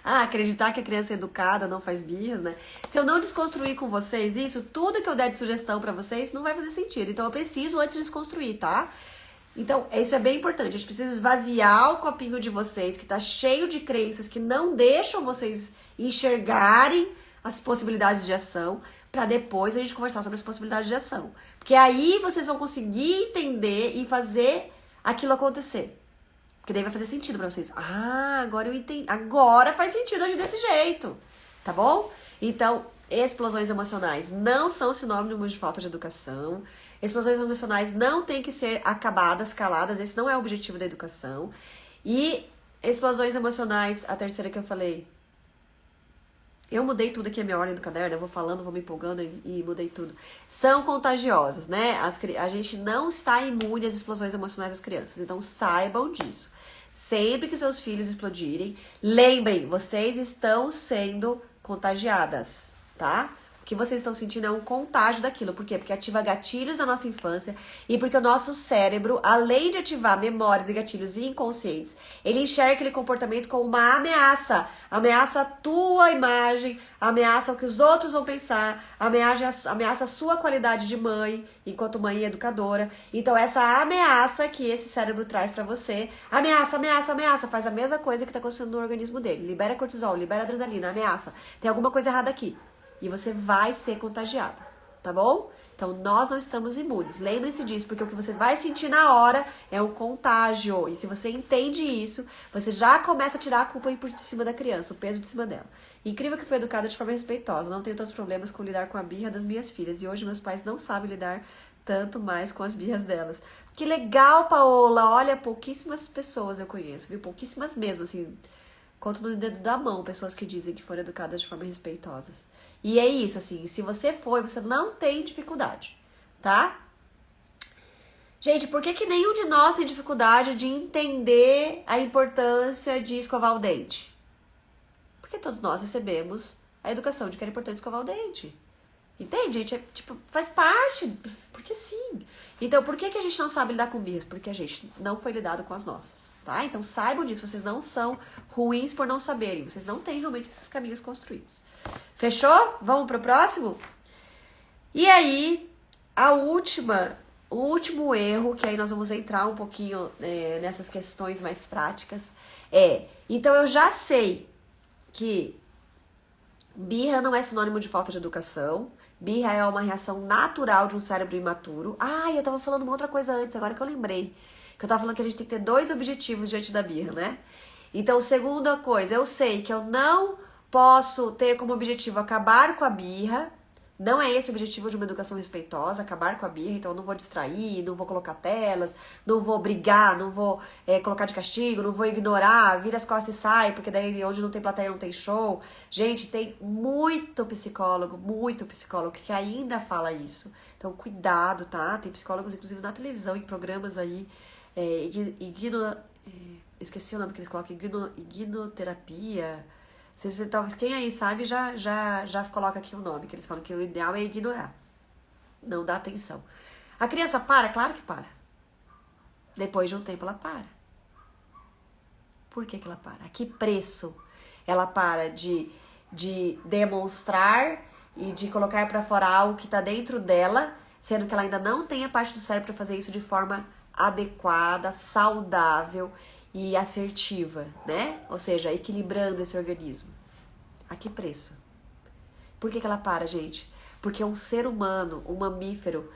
Acreditar que a criança é educada, não faz birras, né? Se eu não desconstruir com vocês isso, tudo que eu der de sugestão pra vocês não vai fazer sentido. Então eu preciso antes desconstruir, tá? Então, isso é bem importante. A gente precisa esvaziar o copinho de vocês, que tá cheio de crenças que não deixam vocês enxergarem as possibilidades de ação, pra depois a gente conversar sobre as possibilidades de ação. Porque aí vocês vão conseguir entender e fazer aquilo acontecer. Porque daí vai fazer sentido pra vocês. Agora eu entendi. Agora faz sentido agir desse jeito. Tá bom? Então, explosões emocionais não são sinônimos de falta de educação. Explosões emocionais não têm que ser acabadas, caladas. Esse não é o objetivo da educação. E explosões emocionais, a terceira que eu falei. Eu mudei tudo aqui, a minha ordem do caderno. Eu vou falando, vou me empolgando e mudei tudo. São contagiosas, né? A gente não está imune às explosões emocionais das crianças. Então, saibam disso. Sempre que seus filhos explodirem, lembrem, vocês estão sendo contagiadas, tá? O que vocês estão sentindo é um contágio daquilo. Por quê? Porque ativa gatilhos da nossa infância e porque o nosso cérebro, além de ativar memórias e gatilhos inconscientes, ele enxerga aquele comportamento como uma ameaça. Ameaça a tua imagem, ameaça o que os outros vão pensar, ameaça a sua qualidade de mãe, enquanto mãe e educadora. Então essa ameaça que esse cérebro traz pra você, ameaça, faz a mesma coisa que tá acontecendo no organismo dele. Libera cortisol, libera adrenalina, ameaça. Tem alguma coisa errada aqui. E você vai ser contagiada, tá bom? Então, nós não estamos imunes. Lembre-se disso, porque o que você vai sentir na hora é um contágio. E se você entende isso, você já começa a tirar a culpa por cima da criança, o peso de cima dela. Incrível que foi educada de forma respeitosa. Não tenho tantos problemas com lidar com a birra das minhas filhas. E hoje meus pais não sabem lidar tanto mais com as birras delas. Que legal, Paola! Olha, pouquíssimas pessoas eu conheço, viu? Pouquíssimas mesmo, assim... Conto no dedo da mão pessoas que dizem que foram educadas de forma respeitosas. E é isso, assim, se você foi, você não tem dificuldade, tá? Gente, por que nenhum de nós tem dificuldade de entender a importância de escovar o dente? Porque todos nós recebemos a educação de que era importante escovar o dente. Entende, gente? Faz parte, porque sim. Então, por que a gente não sabe lidar com birras? Porque a gente não foi lidado com as nossas, tá? Então, saibam disso. Vocês não são ruins por não saberem. Vocês não têm realmente esses caminhos construídos. Fechou? Vamos pro próximo? E aí, o último erro, que aí nós vamos entrar um pouquinho nessas questões mais práticas, então eu já sei que birra não é sinônimo de falta de educação. Birra é uma reação natural de um cérebro imaturo. Ah, eu tava falando uma outra coisa antes, agora que eu lembrei. Que eu tava falando que a gente tem que ter 2 objetivos diante da birra, né? Então, segunda coisa, eu sei que eu não posso ter como objetivo acabar com a birra. Não é esse o objetivo de uma educação respeitosa, acabar com a birra. Então, eu não vou distrair, não vou colocar telas, não vou brigar, não vou colocar de castigo, não vou ignorar, vira as costas e sai, porque daí onde não tem plateia não tem show. Gente, tem muito psicólogo que ainda fala isso. Então, cuidado, tá? Tem psicólogos, inclusive, na televisão, em programas aí, esqueci o nome que eles colocam, ignoterapia. Talvez quem aí sabe já coloca aqui o nome, que eles falam que o ideal é ignorar, não dar atenção. A criança para? Claro que para. Depois de um tempo ela para. Por que ela para? A que preço ela para de demonstrar e de colocar pra fora algo que tá dentro dela, sendo que ela ainda não tem a parte do cérebro pra fazer isso de forma adequada, saudável e assertiva, né? Ou seja, equilibrando esse organismo. A que preço? Por que ela para, gente? Porque um ser humano, um mamífero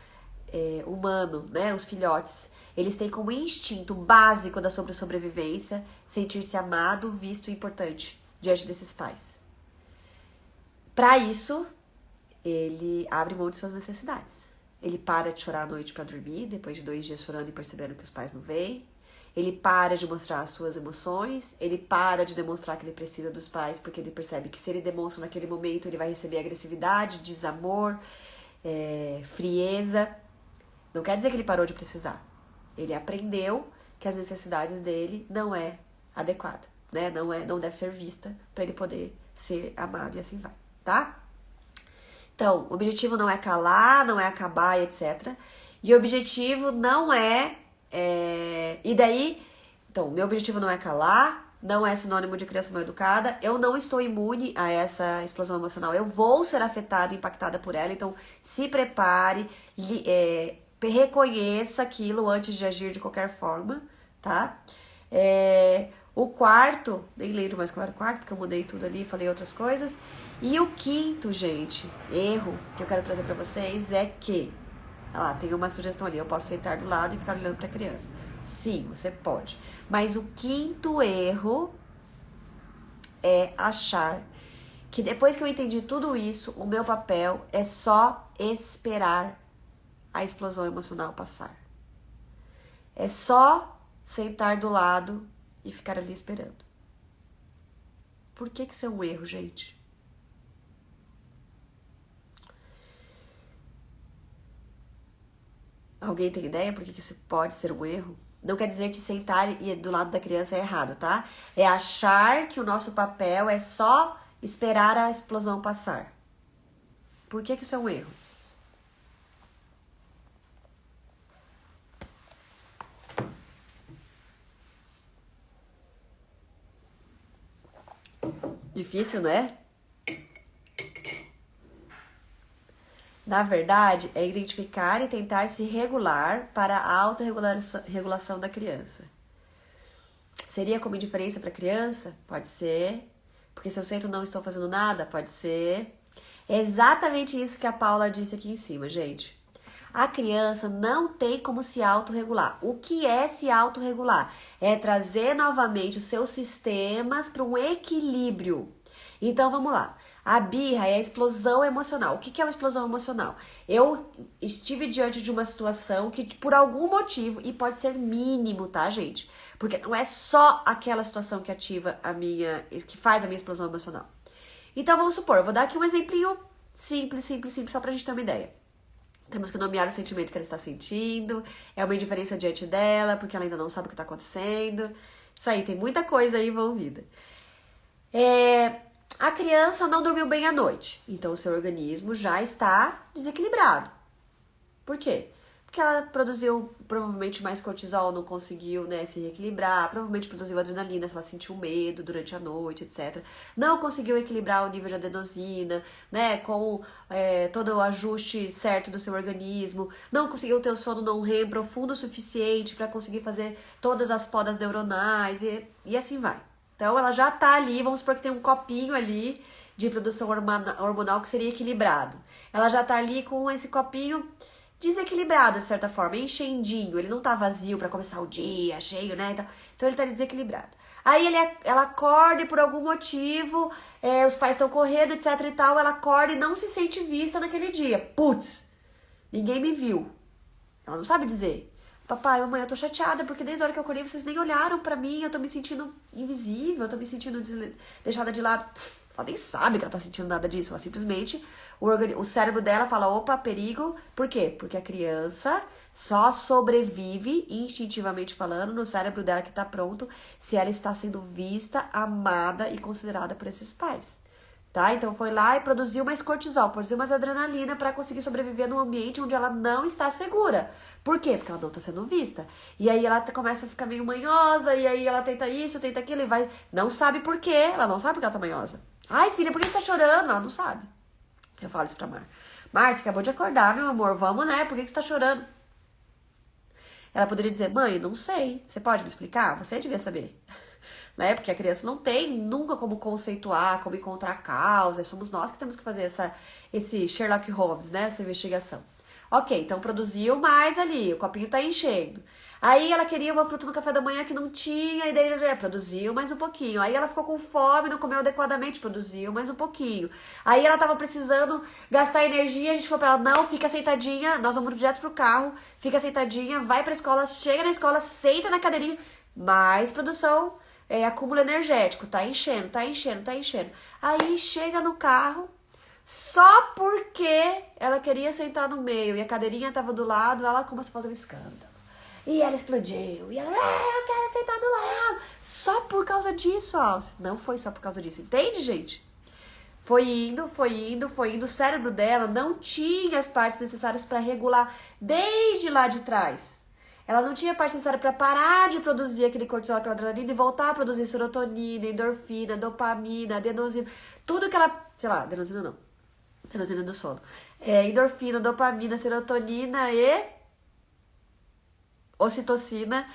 humano, né? Os filhotes, eles têm como instinto básico da sobrevivência sentir-se amado, visto e importante diante desses pais. Para isso, ele abre mão de suas necessidades. Ele para de chorar à noite para dormir, depois de 2 dias chorando e percebendo que os pais não vêm. Ele para de mostrar as suas emoções, ele para de demonstrar que ele precisa dos pais, porque ele percebe que se ele demonstra naquele momento, ele vai receber agressividade, desamor, frieza. Não quer dizer que ele parou de precisar. Ele aprendeu que as necessidades dele não é adequada, né? Não deve ser vista para ele poder ser amado e assim vai, tá? Então, o objetivo não é calar, não é acabar, etc. E o objetivo não e daí, então, meu objetivo não é calar, não é sinônimo de criança mal educada, eu não estou imune a essa explosão emocional, eu vou ser afetada, impactada por ela, então se prepare, reconheça aquilo antes de agir de qualquer forma, tá? O quarto, nem lembro mais qual era o quarto, porque eu mudei tudo ali, falei outras coisas. E o quinto, gente, erro que eu quero trazer pra vocês é que tem uma sugestão ali, eu posso sentar do lado e ficar olhando pra criança. Sim, você pode. Mas o quinto erro é achar que depois que eu entendi tudo isso, o meu papel é só esperar a explosão emocional passar. É só sentar do lado e ficar ali esperando. Por que isso é um erro, gente? Alguém tem ideia por que isso pode ser um erro? Não quer dizer que sentar do lado da criança é errado, tá? É achar que o nosso papel é só esperar a explosão passar. Por que isso é um erro? Difícil, né? Na verdade, é identificar e tentar se regular para a autorregulação da criança. Seria como indiferença para a criança? Pode ser. Porque se eu sento não estou fazendo nada? Pode ser. É exatamente isso que a Paula disse aqui em cima, gente. A criança não tem como se autorregular. O que é se autorregular? É trazer novamente os seus sistemas para um equilíbrio. Então, vamos lá. A birra é a explosão emocional. O que é uma explosão emocional? Eu estive diante de uma situação que, por algum motivo, e pode ser mínimo, tá, gente? Porque não é só aquela situação que ativa que faz a minha explosão emocional. Então, vamos supor, eu vou dar aqui um exemplinho simples, só pra gente ter uma ideia. Temos que nomear o sentimento que ela está sentindo, é uma indiferença diante dela, porque ela ainda não sabe o que está acontecendo. Isso aí, tem muita coisa aí envolvida. A criança não dormiu bem à noite, então o seu organismo já está desequilibrado. Por quê? Porque ela produziu provavelmente mais cortisol, não conseguiu, né, se reequilibrar. Provavelmente produziu adrenalina se ela sentiu medo durante a noite, etc. Não conseguiu equilibrar o nível de adenosina, né, com todo o ajuste certo do seu organismo. Não conseguiu ter o sono não REM profundo o suficiente para conseguir fazer todas as podas neuronais e assim vai. Então ela já tá ali, vamos supor que tem um copinho ali de produção hormonal que seria equilibrado. Ela já tá ali com esse copinho desequilibrado, de certa forma, enchendinho. Ele não tá vazio para começar o dia, cheio, né? Então ele tá desequilibrado. Aí ela acorda e por algum motivo, os pais estão correndo, etc e tal, ela acorda e não se sente vista naquele dia. Putz, ninguém me viu. Ela não sabe dizer. Papai, mamãe, eu tô chateada porque desde a hora que eu acordei vocês nem olharam pra mim, eu tô me sentindo invisível, eu tô me sentindo deixada de lado. Ela nem sabe que ela tá sentindo nada disso, ela simplesmente, o cérebro dela fala, opa, perigo. Por quê? Porque a criança só sobrevive, instintivamente falando, no cérebro dela que tá pronto, se ela está sendo vista, amada e considerada por esses pais. Tá? Então foi lá e produziu mais cortisol, produziu mais adrenalina para conseguir sobreviver num ambiente onde ela não está segura. Por quê? Porque ela não está sendo vista. E aí ela começa a ficar meio manhosa, e aí ela tenta isso, tenta aquilo, e vai. Não sabe por quê. Ela não sabe porque ela tá manhosa. Ai, filha, por que você tá chorando? Ela não sabe. Eu falo isso pra Mar. Mar, você acabou de acordar, meu amor. Vamos, né? Por que você tá chorando? Ela poderia dizer, mãe, não sei. Você pode me explicar? Você devia saber. Né? Porque a criança não tem nunca como conceituar, como encontrar causa. Somos nós que temos que fazer esse Sherlock Holmes, né? Essa investigação. Ok, então produziu mais ali, o copinho tá enchendo. Aí ela queria uma fruta no café da manhã que não tinha, e daí produziu mais um pouquinho. Aí ela ficou com fome, não comeu adequadamente, produziu mais um pouquinho. Aí ela tava precisando gastar energia, a gente falou pra ela, não, fica sentadinha, nós vamos direto pro carro, fica sentadinha, vai pra escola, chega na escola, senta na cadeirinha, mais produção, acúmulo energético, tá enchendo, tá enchendo, tá enchendo. Aí chega no carro, só porque ela queria sentar no meio e a cadeirinha tava do lado, ela começou a fazer um escândalo. E ela explodiu. E ela, eu quero sentar do lado. Só por causa disso, Alce. Não foi só por causa disso. Entende, gente? Foi indo, foi indo, foi indo. O cérebro dela não tinha as partes necessárias para regular desde lá de trás. Ela não tinha a parte necessária para parar de produzir aquele cortisol, aquela adrenalina e voltar a produzir serotonina, endorfina, dopamina, adenosina. Tudo que ela... Sei lá, adenosina não. Adenosina do sono. Endorfina, dopamina, serotonina e... ocitocina,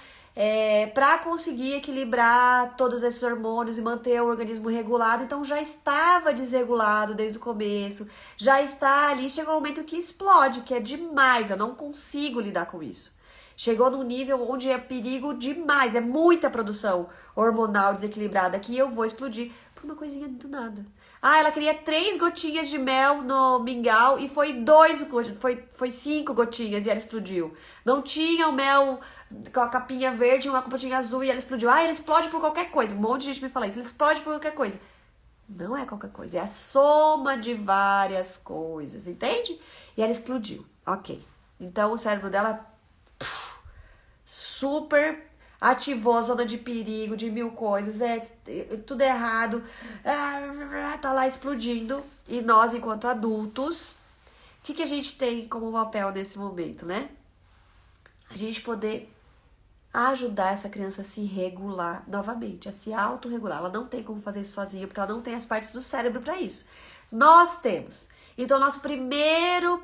para conseguir equilibrar todos esses hormônios e manter o organismo regulado. Então já estava desregulado desde o começo, já está ali, chegou um momento que explode, que é demais, eu não consigo lidar com isso. Chegou num nível onde é perigo demais, é muita produção hormonal desequilibrada que eu vou explodir por uma coisinha do nada. Ah, ela queria 3 gotinhas de mel no mingau e foi 5 gotinhas e ela explodiu. Não tinha o mel com a capinha verde e uma capinha azul e ela explodiu. Ah, ela explode por qualquer coisa. Um monte de gente me fala isso, ela explode por qualquer coisa. Não é qualquer coisa, é a soma de várias coisas, entende? E ela explodiu, ok. Então o cérebro dela super ativou a zona de perigo, de mil coisas, tudo errado, tá lá explodindo. E nós, enquanto adultos, o que a gente tem como papel nesse momento, né? A gente poder ajudar essa criança a se regular novamente, a se autorregular. Ela não tem como fazer isso sozinha, porque ela não tem as partes do cérebro para isso. Nós temos. Então, nosso primeiro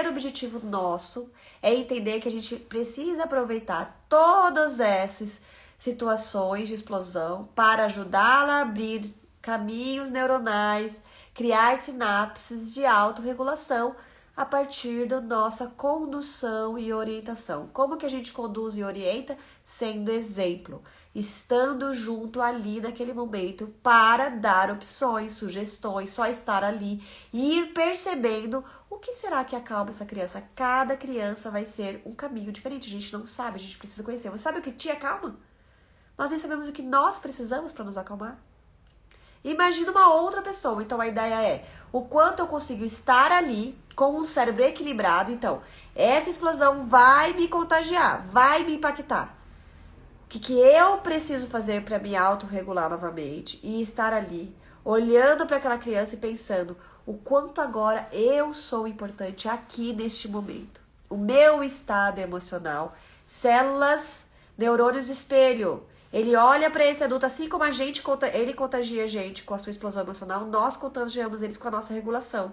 objetivo nosso é entender que a gente precisa aproveitar todas essas situações de explosão para ajudá-la a abrir caminhos neuronais, criar sinapses de autorregulação a partir da nossa condução e orientação. Como que a gente conduz e orienta? Sendo exemplo, estando junto ali naquele momento para dar opções, sugestões, só estar ali e ir percebendo o que será que acalma essa criança. Cada criança vai ser um caminho diferente, a gente não sabe, a gente precisa conhecer. Você sabe o que te acalma? Nós nem sabemos o que nós precisamos para nos acalmar. Imagina uma outra pessoa. Então a ideia é o quanto eu consigo estar ali com o cérebro equilibrado. Então, essa explosão vai me contagiar, vai me impactar. O que eu preciso fazer para me autorregular novamente e estar ali, olhando para aquela criança e pensando o quanto agora eu sou importante aqui neste momento. o meu estado emocional, células, neurônios espelho. Ele olha para esse adulto, assim como ele contagia a gente com a sua explosão emocional, nós contagiamos eles com a nossa regulação.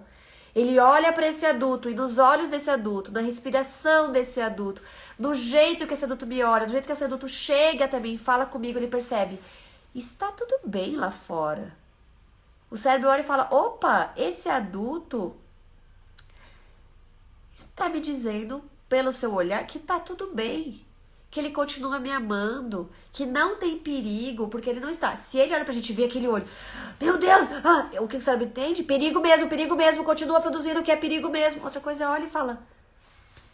Ele olha para esse adulto e nos olhos desse adulto, na respiração desse adulto, no jeito que esse adulto me olha, do jeito que esse adulto chega até mim, fala comigo, ele percebe, está tudo bem lá fora. O cérebro olha e fala, opa, esse adulto está me dizendo, pelo seu olhar, que tá tudo bem. Que ele continua me amando, que não tem perigo, porque ele não está. Se ele olha pra gente ver aquele olho, meu Deus, o que o cérebro entende? Perigo mesmo, continua produzindo o que é perigo mesmo. Outra coisa, olha e fala,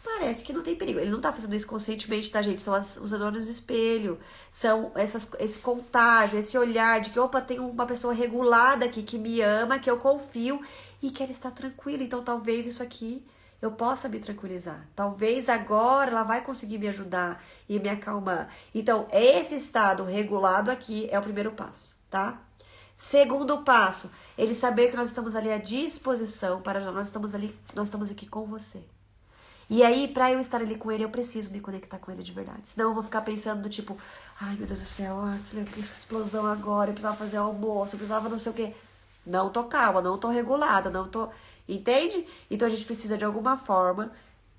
parece que não tem perigo. Ele não tá fazendo isso conscientemente, tá, gente? São os neurônios do espelho, são esse contágio, esse olhar de que, opa, tem uma pessoa regulada aqui que me ama, que eu confio e que ela está tranquila. Então, talvez isso aqui eu possa me tranquilizar. Talvez agora ela vai conseguir me ajudar e me acalmar. Então, esse estado regulado aqui é o primeiro passo, tá? Segundo passo, ele saber que nós estamos ali à disposição para já, nós estamos aqui com você. E aí, pra eu estar ali com ele, eu preciso me conectar com ele de verdade. Senão eu vou ficar pensando do tipo, ai meu Deus do céu, que explosão agora, eu precisava fazer almoço, eu precisava não sei o quê. Não tô calma, não tô regulada, não tô... Entende? Então a gente precisa de alguma forma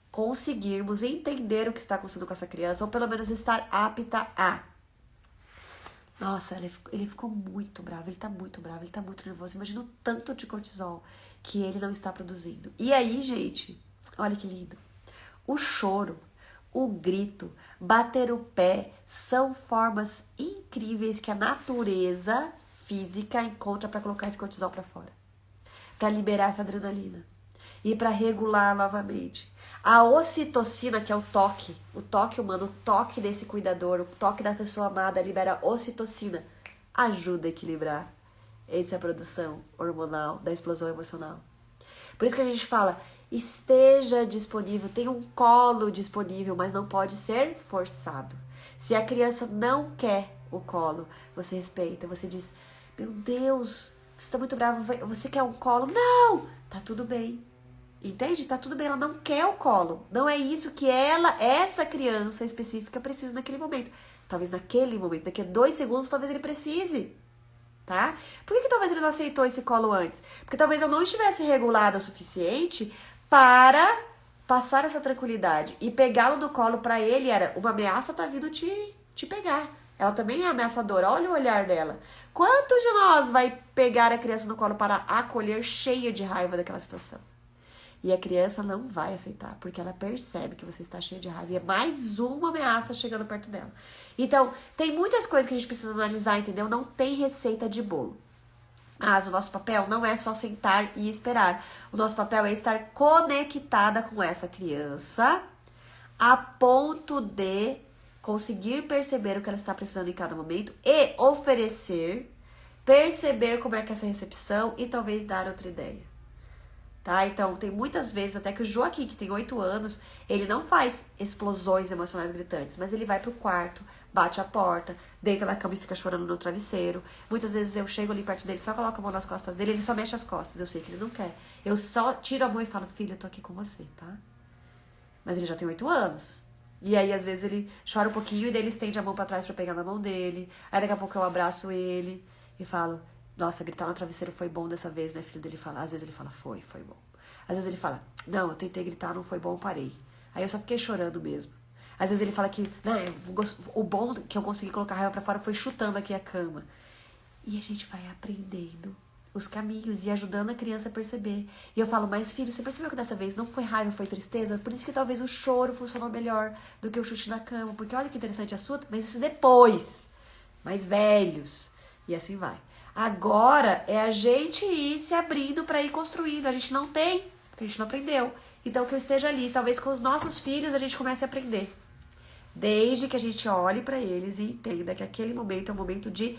conseguirmos entender o que está acontecendo com essa criança, ou pelo menos estar apta a. Nossa, ele ficou muito bravo, ele tá muito bravo, ele tá muito nervoso. Imagina o tanto de cortisol que ele não está produzindo. E aí, gente, olha que lindo. O choro, o grito, bater o pé são formas incríveis que a natureza física encontra para colocar esse cortisol para fora. Para liberar essa adrenalina e para regular novamente. A ocitocina, que é o toque humano, o toque desse cuidador, o toque da pessoa amada, libera ocitocina, ajuda a equilibrar essa produção hormonal da explosão emocional. Por isso que a gente fala, esteja disponível, tenha um colo disponível, mas não pode ser forçado. Se a criança não quer o colo, você respeita, você diz, meu Deus, você tá muito bravo, você quer um colo? Não! Tá tudo bem. Entende? Tá tudo bem, ela não quer o colo. Não é isso que essa criança específica, precisa naquele momento. Talvez naquele momento, daqui a 2 segundos, talvez ele precise. Tá? Por que talvez ele não aceitou esse colo antes? Porque talvez eu não estivesse regulada o suficiente para passar essa tranquilidade. E pegá-lo no colo pra ele era uma ameaça tá vindo te pegar. Ela também é ameaçadora. Olha o olhar dela. Quantos de nós vai pegar a criança no colo para acolher cheia de raiva daquela situação? E a criança não vai aceitar, porque ela percebe que você está cheia de raiva. E é mais uma ameaça chegando perto dela. Então, tem muitas coisas que a gente precisa analisar, entendeu? Não tem receita de bolo. Mas o nosso papel não é só sentar e esperar. O nosso papel é estar conectada com essa criança a ponto de conseguir perceber o que ela está precisando em cada momento e oferecer, perceber como é que é essa recepção e talvez dar outra ideia. Tá? Então, tem muitas vezes, até que o Joaquim, que tem 8 anos, ele não faz explosões emocionais gritantes, mas ele vai pro quarto, bate a porta, deita na cama e fica chorando no travesseiro. Muitas vezes eu chego ali perto dele, só coloco a mão nas costas dele, ele só mexe as costas, eu sei que ele não quer. Eu só tiro a mão e falo, filho, eu tô aqui com você, tá? Mas ele já tem 8 anos. E aí, às vezes, ele chora um pouquinho e daí ele estende a mão pra trás pra pegar na mão dele. Aí, daqui a pouco, eu abraço ele e falo, nossa, gritar no travesseiro foi bom dessa vez, né, filho? Dele fala, às vezes ele fala, foi bom. Às vezes ele fala, não, eu tentei gritar, não foi bom, parei. Aí eu só fiquei chorando mesmo. Às vezes ele fala que, não, o bom que eu consegui colocar a raiva pra fora foi chutando aqui a cama. E a gente vai aprendendo os caminhos e ajudando a criança a perceber. E eu falo, mas filho, você percebeu que dessa vez não foi raiva, foi tristeza? Por isso que talvez o choro funcionou melhor do que o chute na cama. Porque olha que interessante a sua, mas isso depois, mais velhos. E assim vai. Agora é a gente ir se abrindo para ir construindo. A gente não tem, porque a gente não aprendeu. Então que eu esteja ali, talvez com os nossos filhos a gente comece a aprender. Desde que a gente olhe para eles e entenda que aquele momento é um momento de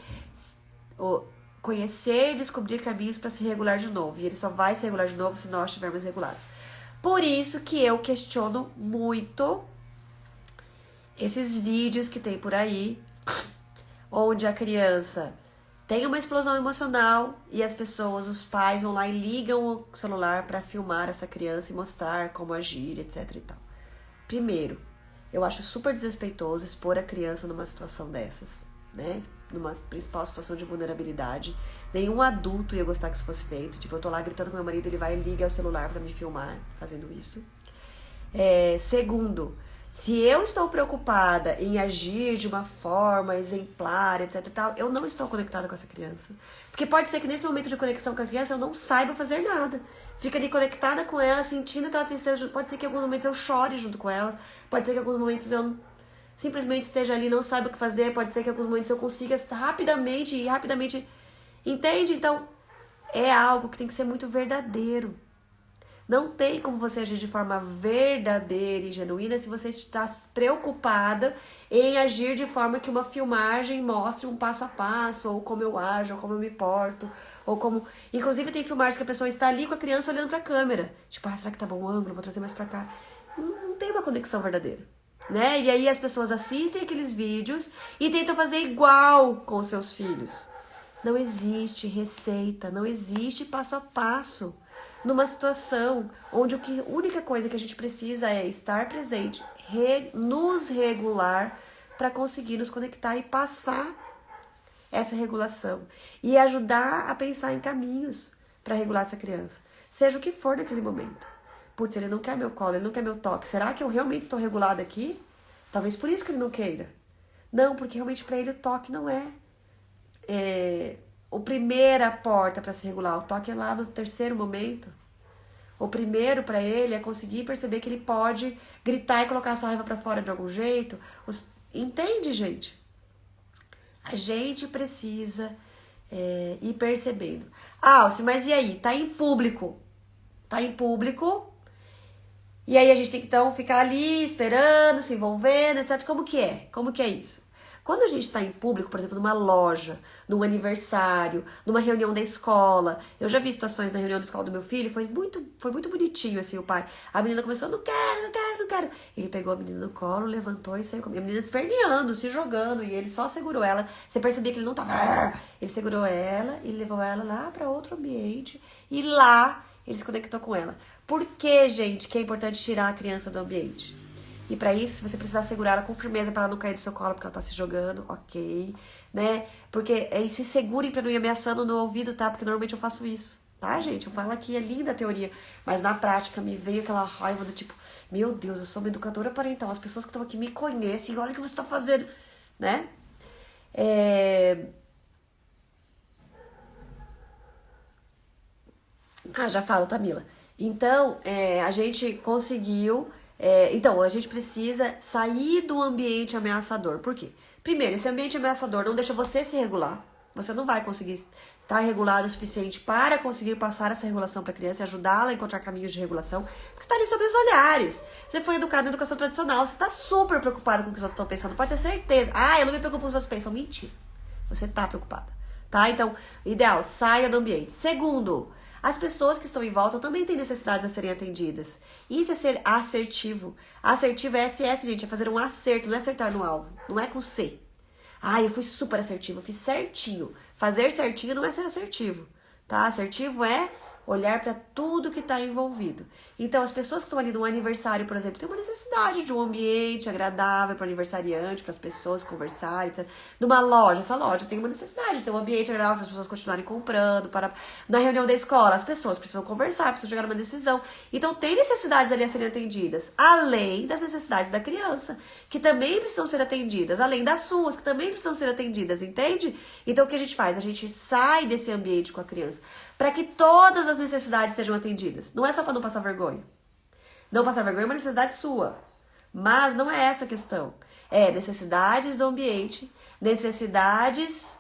conhecer e descobrir caminhos para se regular de novo. E ele só vai se regular de novo se nós estivermos regulados. Por isso que eu questiono muito esses vídeos que tem por aí, onde a criança tem uma explosão emocional e as pessoas, os pais vão lá e ligam o celular para filmar essa criança e mostrar como agir, etc e tal. Primeiro, eu acho super desrespeitoso expor a criança numa situação dessas, né? Numa principal situação de vulnerabilidade. Nenhum adulto ia gostar que isso fosse feito. Tipo, eu tô lá gritando com meu marido, ele vai e liga o celular pra me filmar fazendo isso. Segundo, se eu estou preocupada em agir de uma forma exemplar, etc e tal, eu não estou conectada com essa criança. Porque pode ser que nesse momento de conexão com a criança eu não saiba fazer nada. Fica ali conectada com ela, sentindo aquela tristeza. Pode ser que em alguns momentos eu chore junto com ela. Pode ser que em alguns momentos eu simplesmente esteja ali, não saiba o que fazer. Pode ser que em alguns momentos eu consiga rapidamente. Entende? Então, é algo que tem que ser muito verdadeiro. Não tem como você agir de forma verdadeira e genuína se você está preocupada em agir de forma que uma filmagem mostre um passo a passo, ou como eu ajo, ou como eu me porto, ou como... Inclusive tem filmagens que a pessoa está ali com a criança olhando pra câmera. Tipo, será que tá bom o ângulo? Vou trazer mais pra cá. Não tem uma conexão verdadeira, né? E aí as pessoas assistem aqueles vídeos e tentam fazer igual com os seus filhos. Não existe receita, não existe passo a passo. Numa situação onde a única coisa que a gente precisa é estar presente, nos regular para conseguir nos conectar e passar essa regulação e ajudar a pensar em caminhos para regular essa criança, seja o que for naquele momento. Putz, ele não quer meu colo, ele não quer meu toque. Será que eu realmente estou regulada aqui? Talvez por isso que ele não queira. Não, porque realmente para ele o toque não é a primeira porta para se regular. O toque é lá no terceiro momento. O primeiro para ele é conseguir perceber que ele pode gritar e colocar essa raiva para fora de algum jeito. Entende, gente? A gente precisa ir percebendo. Alce, mas e aí? Tá em público. Tá em público. E aí a gente tem que então ficar ali esperando, se envolvendo, etc. Como que é? Como que é isso? Quando a gente está em público, por exemplo, numa loja, num aniversário, numa reunião da escola, eu já vi situações na reunião da escola do meu filho, foi muito bonitinho, assim, o pai. A menina começou, não quero. Ele pegou a menina no colo, levantou e saiu comigo. A menina esperneando, se jogando, e ele só segurou ela. Você percebia que ele não tava... Ele segurou ela e levou ela lá para outro ambiente, e lá ele se conectou com ela. Por que, gente, que é importante tirar a criança do ambiente? E pra isso, você precisa segurar ela com firmeza pra ela não cair do seu colo porque ela tá se jogando, ok, né? Porque se segurem pra não ir ameaçando no ouvido, tá? Porque normalmente eu faço isso, tá, gente? Eu falo aqui, é linda a teoria, mas na prática me veio aquela raiva do tipo, meu Deus, eu sou uma educadora parental, as pessoas que estão aqui me conhecem, olha o que você tá fazendo, né? Já falo, Tamila. Então, a gente conseguiu... então, a gente precisa sair do ambiente ameaçador. Por quê? Primeiro, esse ambiente ameaçador não deixa você se regular. Você não vai conseguir estar regulado o suficiente para conseguir passar essa regulação para a criança e ajudá-la a encontrar caminhos de regulação. Porque você está ali sobre os olhares. Você foi educado na educação tradicional. Você está super preocupado com o que os outros estão pensando. Pode ter certeza. Eu não me preocupo com o que os outros pensam. Mentira. Você está preocupada. Tá? Então, ideal, saia do ambiente. Segundo... As pessoas que estão em volta também têm necessidades a serem atendidas. Isso é ser assertivo. Assertivo é SS, gente, é fazer um acerto, não é acertar no alvo, não é com C. Eu fui super assertivo, eu fiz certinho. Fazer certinho não é ser assertivo, tá? Assertivo é olhar para tudo que está envolvido. Então, as pessoas que estão ali num aniversário, por exemplo, têm uma necessidade de um ambiente agradável para o aniversariante, para as pessoas conversarem, etc. Numa loja, essa loja tem uma necessidade de ter um ambiente agradável para as pessoas continuarem comprando. Na reunião da escola, as pessoas precisam conversar, precisam chegar numa decisão. Então, tem necessidades ali a serem atendidas, além das necessidades da criança, que também precisam ser atendidas, além das suas, que também precisam ser atendidas, entende? Então, o que a gente faz? A gente sai desse ambiente com a criança, para que todas as necessidades sejam atendidas. Não é só para não passar vergonha. Não passar vergonha é uma necessidade sua. Mas não é essa a questão. É necessidades do ambiente, necessidades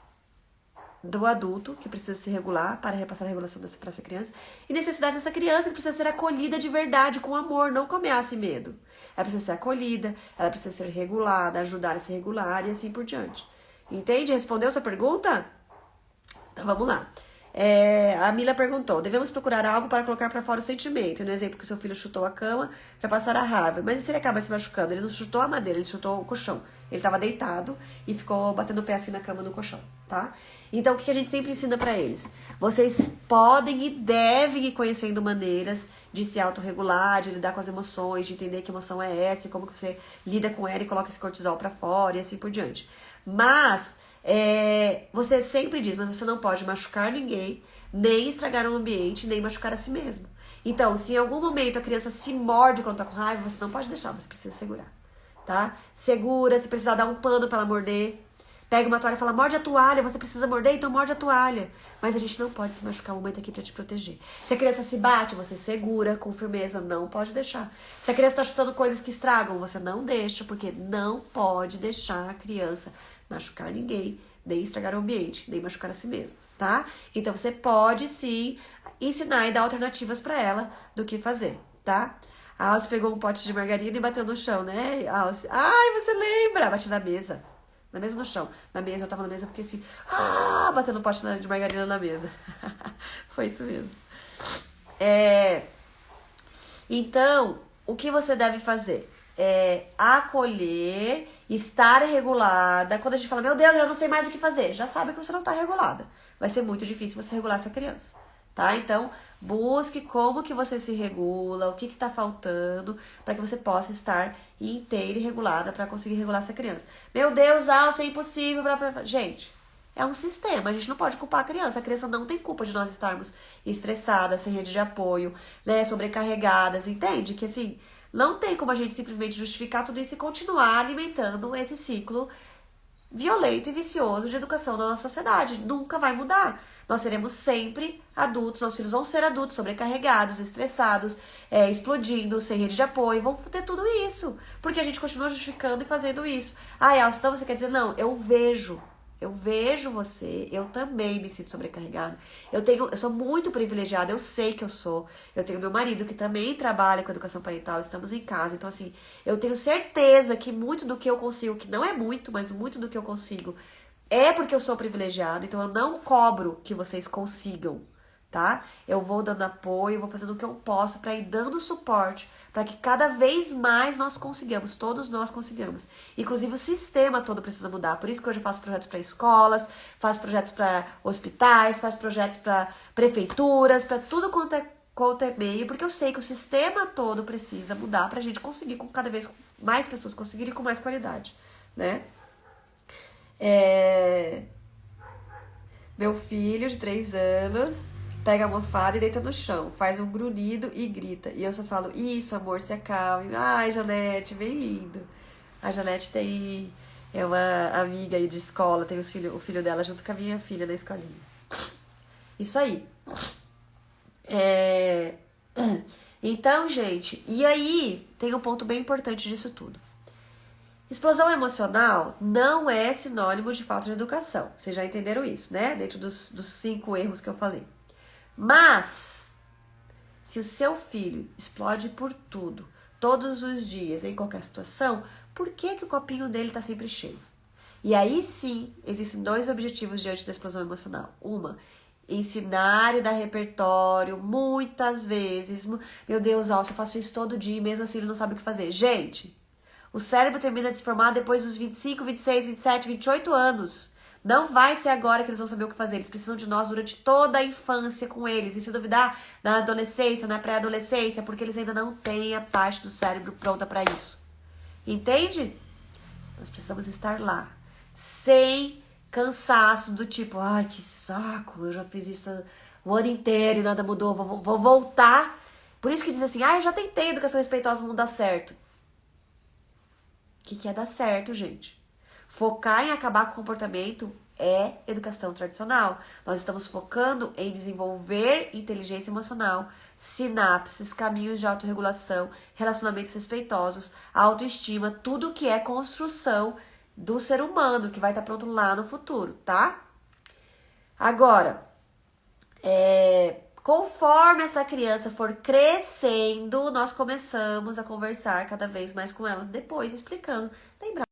do adulto, que precisa se regular para repassar a regulação para essa criança, e necessidade dessa criança que precisa ser acolhida de verdade, com amor, não com ameaça e medo. Ela precisa ser acolhida, ela precisa ser regulada, ajudar a se regular e assim por diante. Entende? Respondeu sua pergunta? Então vamos lá. A Mila perguntou, devemos procurar algo para colocar para fora o sentimento. No exemplo que seu filho chutou a cama para passar a raiva. Mas e se ele acaba se machucando? Ele não chutou a madeira, ele chutou o colchão. Ele tava deitado e ficou batendo o pé assim na cama, no colchão, tá? Então, o que a gente sempre ensina pra eles? Vocês podem e devem ir conhecendo maneiras de se autorregular, de lidar com as emoções, de entender que emoção é essa, e como que você lida com ela e coloca esse cortisol pra fora e assim por diante. Mas, você sempre diz, mas você não pode machucar ninguém, nem estragar o ambiente, nem machucar a si mesmo. Então, se em algum momento a criança se morde quando tá com raiva, você não pode deixar, você precisa segurar, tá? Segura, se precisar dar um pano pra ela morder. Pega uma toalha e fala, morde a toalha, você precisa morder, então morde a toalha. Mas a gente não pode se machucar, o mamãe tá aqui pra te proteger. Se a criança se bate, você segura com firmeza, não pode deixar. Se a criança tá chutando coisas que estragam, você não deixa, porque não pode deixar a criança machucar ninguém, nem estragar o ambiente, nem machucar a si mesma, tá? Então você pode sim ensinar e dar alternativas pra ela do que fazer, tá? A Alce pegou um pote de margarina e bateu no chão, né, Alce? Ai, você lembra? Bate na mesa. Na mesa no chão. Na mesa, eu tava na mesa, eu fiquei assim, batendo um pote de margarina na mesa. Foi isso mesmo. Então, o que você deve fazer? Acolher, estar regulada. Quando a gente fala, meu Deus, eu já não sei mais o que fazer, já sabe que você não tá regulada. Vai ser muito difícil você regular essa criança, tá? Então, busque como que você se regula, o que tá faltando, para que você possa estar inteira e regulada para conseguir regular essa criança. Meu Deus, Alce, é impossível. Gente, é um sistema, a gente não pode culpar a criança não tem culpa de nós estarmos estressadas, sem rede de apoio, né, sobrecarregadas, entende? Que assim, não tem como a gente simplesmente justificar tudo isso e continuar alimentando esse ciclo violento e vicioso de educação da nossa sociedade. Nunca vai mudar. Nós seremos sempre adultos, nossos filhos vão ser adultos, sobrecarregados, estressados, explodindo, sem rede de apoio, vão ter tudo isso. Porque a gente continua justificando e fazendo isso. Ai, Alce, então você quer dizer, não, eu vejo você, eu também me sinto sobrecarregada. Eu sou muito privilegiada, eu sei que eu sou. Eu tenho meu marido que também trabalha com educação parental, estamos em casa. Então, assim, eu tenho certeza que muito do que eu consigo, que não é muito, mas muito do que eu consigo, é porque eu sou privilegiada. Então, eu não cobro que vocês consigam, tá? Eu vou dando apoio, vou fazendo o que eu posso pra ir dando suporte, para que cada vez mais nós consigamos, todos nós consigamos. Inclusive o sistema todo precisa mudar. Por isso que hoje eu faço projetos para escolas, faço projetos para hospitais, faço projetos para prefeituras, para tudo quanto é meio, porque eu sei que o sistema todo precisa mudar pra gente conseguir com cada vez mais pessoas conseguirem com mais qualidade, né? Meu filho de 3 anos pega a almofada e deita no chão, faz um grunhido e grita. E eu só falo, isso, amor, se acalme. Ai, Janete, bem lindo. A Janete é uma amiga aí de escola, tem o filho dela junto com a minha filha na escolinha. Isso aí. Então, gente, e aí tem um ponto bem importante disso tudo. Explosão emocional não é sinônimo de falta de educação. Vocês já entenderam isso, né? Dentro dos 5 erros que eu falei. Mas, se o seu filho explode por tudo, todos os dias, em qualquer situação, por que o copinho dele tá sempre cheio? E aí sim, existem 2 objetivos diante da explosão emocional. Uma, ensinar e dar repertório, muitas vezes. Meu Deus, Alce, eu faço isso todo dia e mesmo assim ele não sabe o que fazer. Gente, o cérebro termina de se formar depois dos 25, 26, 27, 28 anos. Não vai ser agora que eles vão saber o que fazer. Eles precisam de nós durante toda a infância com eles. E se duvidar, na adolescência, na pré-adolescência, porque eles ainda não têm a parte do cérebro pronta para isso. Entende? Nós precisamos estar lá. Sem cansaço do tipo, ai, que saco, eu já fiz isso o ano inteiro e nada mudou, vou voltar. Por isso que diz assim, eu já tentei educação respeitosa, não dá certo. O que é dar certo, gente? Focar em acabar com o comportamento é educação tradicional. Nós estamos focando em desenvolver inteligência emocional, sinapses, caminhos de autorregulação, relacionamentos respeitosos, autoestima, tudo que é construção do ser humano, que vai estar pronto lá no futuro, tá? Agora, conforme essa criança for crescendo, nós começamos a conversar cada vez mais com elas, depois explicando. Lembra?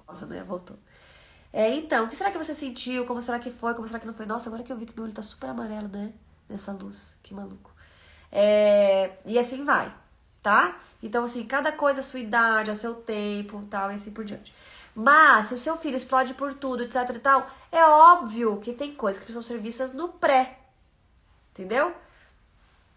Nossa, né? Voltou. Então, o que será que você sentiu? Como será que foi? Como será que não foi? Nossa, agora que eu vi que meu olho tá super amarelo, né? Nessa luz. Que maluco. E assim vai, tá? Então, assim, cada coisa a sua idade, a seu tempo, tal, e assim por diante. Mas, se o seu filho explode por tudo, etc e tal, é óbvio que tem coisas que precisam ser vistas no pré. Entendeu?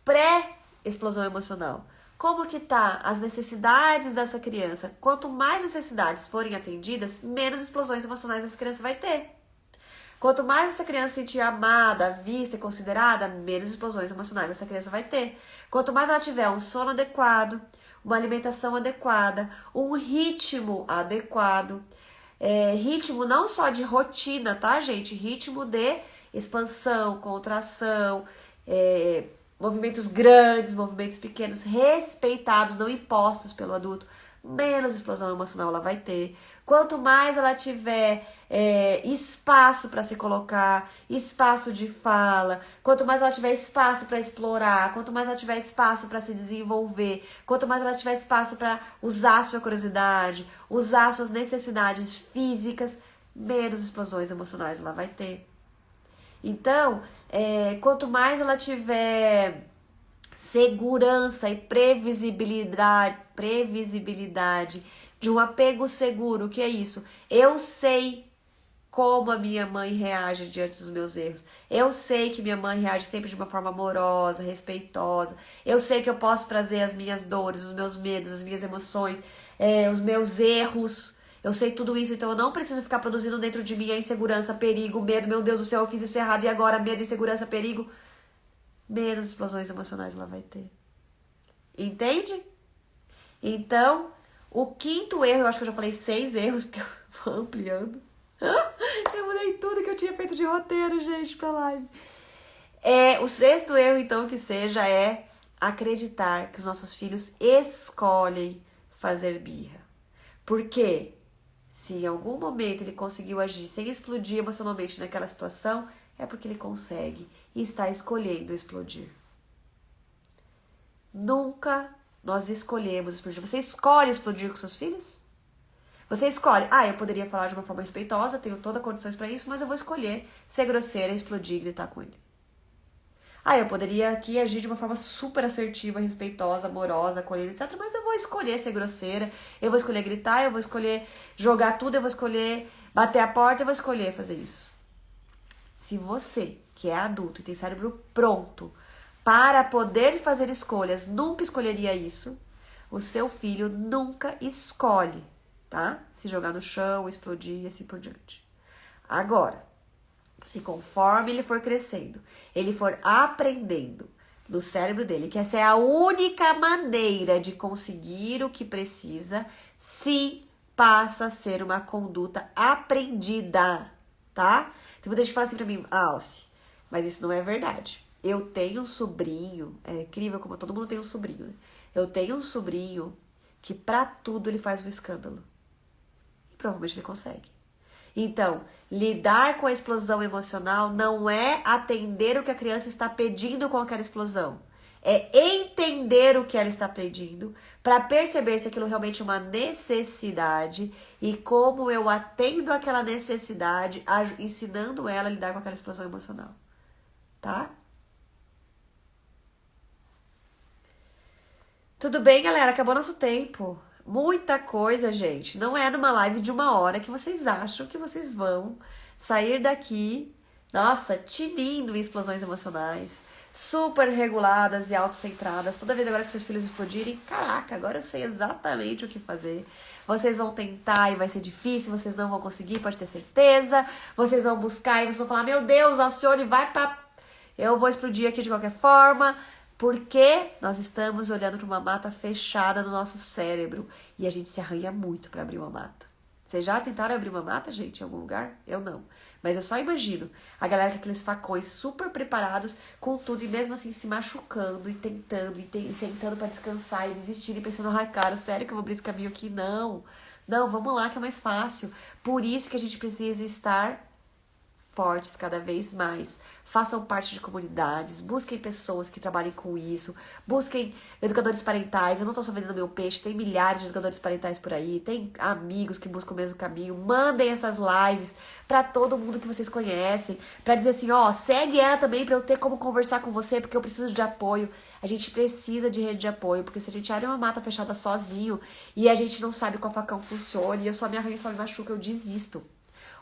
Pré-explosão emocional. Como que tá as necessidades dessa criança? Quanto mais necessidades forem atendidas, menos explosões emocionais essa criança vai ter. Quanto mais essa criança se sentir amada, vista e considerada, menos explosões emocionais essa criança vai ter. Quanto mais ela tiver um sono adequado, uma alimentação adequada, um ritmo adequado, ritmo não só de rotina, tá, gente? Ritmo de expansão, contração, movimentos grandes, movimentos pequenos, respeitados, não impostos pelo adulto, menos explosão emocional ela vai ter. Quanto mais ela tiver espaço para se colocar, espaço de fala, quanto mais ela tiver espaço para explorar, quanto mais ela tiver espaço para se desenvolver, quanto mais ela tiver espaço para usar a sua curiosidade, usar suas necessidades físicas, menos explosões emocionais ela vai ter. Então, quanto mais ela tiver segurança e previsibilidade de um apego seguro, o que é isso? Eu sei como a minha mãe reage diante dos meus erros. Eu sei que minha mãe reage sempre de uma forma amorosa, respeitosa. Eu sei que eu posso trazer as minhas dores, os meus medos, as minhas emoções, os meus erros. Eu sei tudo isso, então eu não preciso ficar produzindo dentro de mim a insegurança, perigo, medo. Meu Deus do céu, eu fiz isso errado e agora medo, insegurança, perigo. Menos explosões emocionais ela vai ter. Entende? Então, o quinto erro, eu acho que eu já falei 6 erros, porque eu vou ampliando. Eu mudei tudo que eu tinha feito de roteiro, gente, pra live. O sexto erro, então, que seja, acreditar que os nossos filhos escolhem fazer birra. Por quê? Se em algum momento ele conseguiu agir sem explodir emocionalmente naquela situação, é porque ele consegue e está escolhendo explodir. Nunca nós escolhemos explodir. Você escolhe explodir com seus filhos? Você escolhe, eu poderia falar de uma forma respeitosa, tenho todas as condições para isso, mas eu vou escolher ser grosseira, explodir e gritar com ele. Eu poderia aqui agir de uma forma super assertiva, respeitosa, amorosa, acolhendo, etc. Mas eu vou escolher ser grosseira, eu vou escolher gritar, eu vou escolher jogar tudo, eu vou escolher bater a porta, eu vou escolher fazer isso. Se você, que é adulto e tem cérebro pronto para poder fazer escolhas, nunca escolheria isso, o seu filho nunca escolhe, tá? Se jogar no chão, explodir e assim por diante. Agora, se conforme ele for crescendo, ele for aprendendo no cérebro dele que essa é a única maneira de conseguir o que precisa, sim, passa a ser uma conduta aprendida, tá? Tem muita gente que fala assim pra mim, Alce, mas isso não é verdade. Eu tenho um sobrinho, é incrível como todo mundo tem um sobrinho, né? Eu tenho um sobrinho que pra tudo ele faz um escândalo. E provavelmente ele consegue. Então, lidar com a explosão emocional não é atender o que a criança está pedindo com aquela explosão. É entender o que ela está pedindo para perceber se aquilo realmente é uma necessidade e como eu atendo aquela necessidade, ensinando ela a lidar com aquela explosão emocional. Tá? Tudo bem, galera? Acabou nosso tempo. Muita coisa, gente. Não é numa live de 1 hora que vocês acham que vocês vão sair daqui, nossa, tinindo em explosões emocionais, super reguladas e autocentradas. Toda vez agora que seus filhos explodirem, caraca, agora eu sei exatamente o que fazer. Vocês vão tentar e vai ser difícil, vocês não vão conseguir, pode ter certeza. Vocês vão buscar e vocês vão falar, meu Deus, Alcione, vai pra... Eu vou explodir aqui de qualquer forma. Porque nós estamos olhando para uma mata fechada no nosso cérebro e a gente se arranha muito para abrir uma mata. Vocês já tentaram abrir uma mata, gente, em algum lugar? Eu não. Mas eu só imagino a galera com aqueles facões super preparados com tudo e mesmo assim se machucando e tentando e sentando para descansar e desistindo e pensando, ai cara, sério que eu vou abrir esse caminho aqui? Não. Não, vamos lá que é mais fácil. Por isso que a gente precisa estar fortes cada vez mais. Façam parte de comunidades, busquem pessoas que trabalhem com isso, busquem educadores parentais. Eu não estou só vendendo meu peixe, tem milhares de educadores parentais por aí, tem amigos que buscam o mesmo caminho. Mandem essas lives para todo mundo que vocês conhecem, para dizer assim, ó, segue ela também para eu ter como conversar com você, porque eu preciso de apoio. A gente precisa de rede de apoio, porque se a gente abre uma mata fechada sozinho e a gente não sabe qual facão funciona, e eu só me arranho, só me machuco, eu desisto.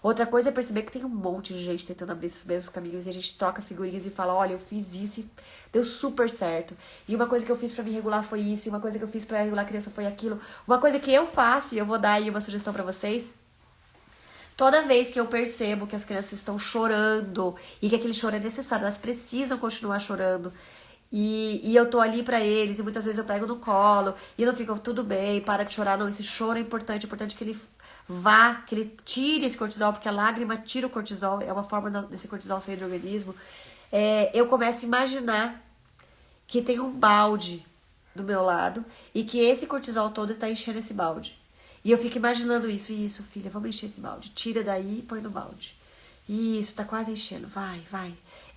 Outra coisa é perceber que tem um monte de gente tentando abrir esses mesmos caminhos e a gente troca figurinhas e fala, olha, eu fiz isso e deu super certo. E uma coisa que eu fiz pra me regular foi isso, e uma coisa que eu fiz pra regular a criança foi aquilo. Uma coisa que eu faço, e eu vou dar aí uma sugestão pra vocês, toda vez que eu percebo que as crianças estão chorando e que aquele choro é necessário, elas precisam continuar chorando, e eu tô ali pra eles, e muitas vezes eu pego no colo, e não fica tudo bem, para de chorar, não, esse choro é importante que ele vá, que ele tire esse cortisol, porque a lágrima tira o cortisol, é uma forma desse cortisol sair do organismo. Eu começo a imaginar que tem um balde do meu lado e que esse cortisol todo está enchendo esse balde. E eu fico imaginando isso, filha, vamos encher esse balde. Tira daí e põe no balde. Isso, tá quase enchendo, vai.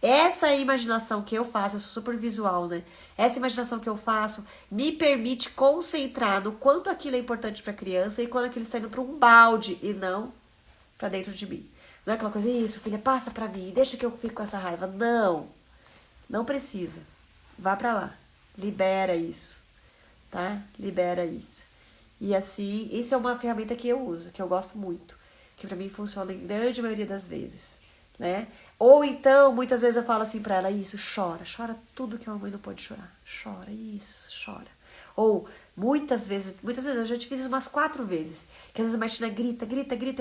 Essa imaginação que eu faço, eu sou super visual, né? Essa imaginação que eu faço me permite concentrar no quanto aquilo é importante pra criança e quando aquilo está indo pra um balde e não pra dentro de mim. Não é aquela coisa, isso, filha, passa pra mim, deixa que eu fique com essa raiva. Não precisa. Vá pra lá. Libera isso, tá? Libera isso. E assim, isso é uma ferramenta que eu uso, que eu gosto muito, que pra mim funciona em grande maioria das vezes, né? Ou então, muitas vezes eu falo assim pra ela, isso, chora tudo que uma mãe não pode chorar. Chora, isso, chora. Ou, muitas vezes, eu já te fiz umas 4 vezes, que às vezes a Martina grita,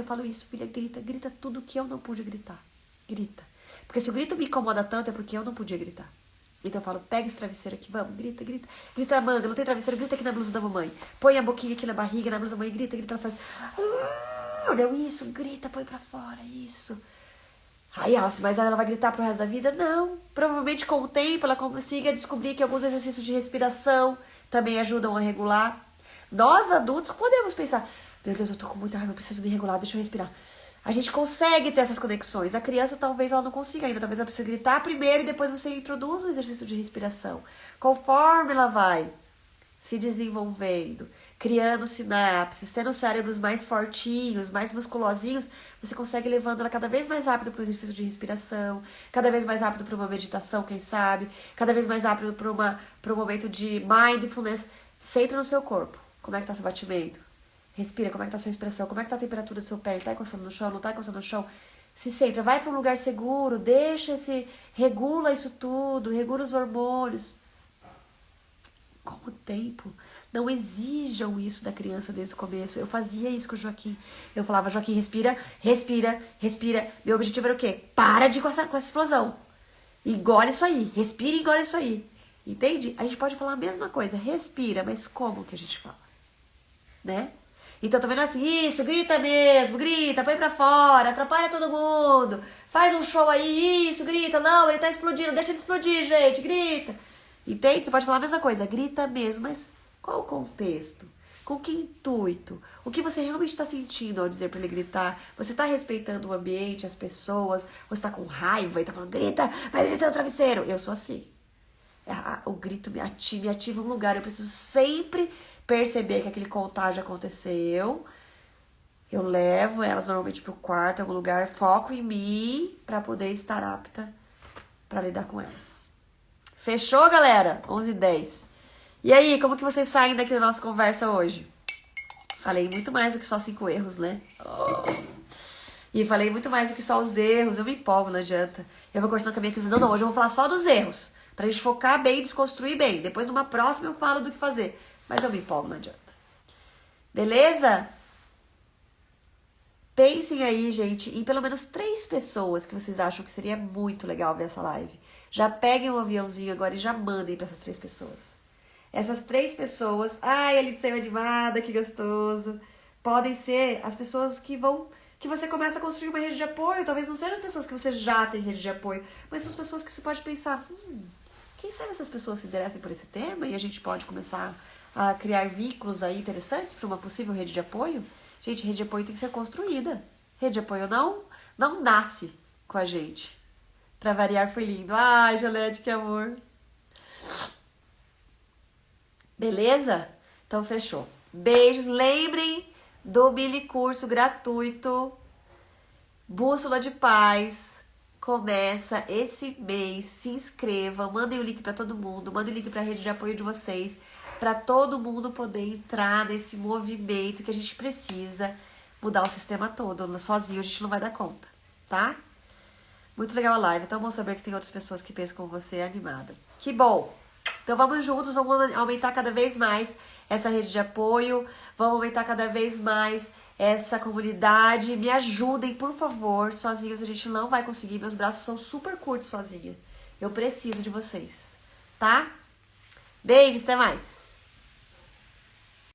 eu falo isso, filha, grita tudo que eu não pude gritar. Grita. Porque se o grito me incomoda tanto, é porque eu não podia gritar. Então eu falo, pega esse travesseiro aqui, vamos, grita. Grita na manga, não tem travesseiro, grita aqui na blusa da mamãe. Põe a boquinha aqui na barriga, na blusa da mamãe, grita, ela faz... Não, isso, grita, põe pra fora, isso. Ai, Alce, mas ela vai gritar pro resto da vida? Não. Provavelmente com o tempo ela consiga descobrir que alguns exercícios de respiração também ajudam a regular. Nós, adultos, podemos pensar, meu Deus, eu tô com muita raiva, eu preciso me regular, deixa eu respirar. A gente consegue ter essas conexões. A criança talvez ela não consiga ainda. Talvez ela precise gritar primeiro e depois você introduz um exercício de respiração. Conforme ela vai se desenvolvendo, criando sinapses, tendo cérebros mais fortinhos, mais musculosinhos, você consegue levando ela cada vez mais rápido para o exercício de respiração, cada vez mais rápido para uma meditação, quem sabe, cada vez mais rápido para um momento de mindfulness. Centra no seu corpo. Como é que tá seu batimento? Respira, como é que tá a sua respiração? Como é que tá a temperatura do seu pé? Tá encostando no chão? Não tá encostando no chão? Se centra, vai para um lugar seguro, regula isso tudo, regula os hormônios. Com o tempo, não exijam isso da criança desde o começo. Eu fazia isso com o Joaquim. Eu falava, Joaquim, respira. Meu objetivo era o quê? Para com essa explosão. Engole isso aí. Respira e engole isso aí. Entende? A gente pode falar a mesma coisa. Respira, mas como que a gente fala? Né? Então, tô vendo assim, isso, grita mesmo, grita, põe pra fora, atrapalha todo mundo, faz um show aí, isso, grita, não, ele tá explodindo, deixa ele explodir, gente, grita. Entende? Você pode falar a mesma coisa, grita mesmo, mas qual o contexto? Com que intuito? O que você realmente está sentindo ao dizer pra ele gritar? Você está respeitando o ambiente, as pessoas, você tá com raiva e tá falando, grita, vai gritar no travesseiro. Eu sou assim. O grito me ativa um lugar, eu preciso sempre perceber que aquele contágio aconteceu. Eu levo elas normalmente pro quarto, algum lugar, foco em mim pra poder estar apta pra lidar com elas. Fechou, galera? 11h10. E aí, como que vocês saem daqui da nossa conversa hoje? Falei muito mais do que só 5 erros, né? E falei muito mais do que só os erros. Eu me empolgo, não adianta. Eu vou conversando com a minha querida. Não, hoje eu vou falar só dos erros. Pra gente focar bem, desconstruir bem. Depois, numa próxima, eu falo do que fazer. Mas eu me empolgo, não adianta. Beleza? Pensem aí, gente, em pelo menos 3 pessoas que vocês acham que seria muito legal ver essa live. Já peguem um aviãozinho agora e já mandem pra essas 3 pessoas. Essas 3 pessoas... Ai, a Lindsay animada, que gostoso. Podem ser as pessoas que você começa a construir uma rede de apoio. Talvez não sejam as pessoas que você já tem rede de apoio, mas são as pessoas que você pode pensar... Quem sabe essas pessoas se interessem por esse tema e a gente pode começar a criar vínculos aí interessantes para uma possível rede de apoio? Gente, rede de apoio tem que ser construída. Rede de apoio não nasce. com a gente. Pra variar, foi lindo. Ai, Janete, que amor. Beleza? Então, fechou. Beijos. Lembrem do mini curso gratuito Bússola de Paz. Começa esse mês. Se inscrevam. Mandem o link pra todo mundo. Mandem o link pra rede de apoio de vocês. Pra todo mundo poder entrar nesse movimento que a gente precisa mudar o sistema todo. Sozinho a gente não vai dar conta, tá? Muito legal a live. Então, bom saber que tem outras pessoas que pensam como você, animada. Que bom! Então, vamos juntos, vamos aumentar cada vez mais essa rede de apoio. Vamos aumentar cada vez mais essa comunidade. Me ajudem, por favor. Sozinhos a gente não vai conseguir. Meus braços são super curtos sozinha. Eu preciso de vocês, tá? Beijos, até mais!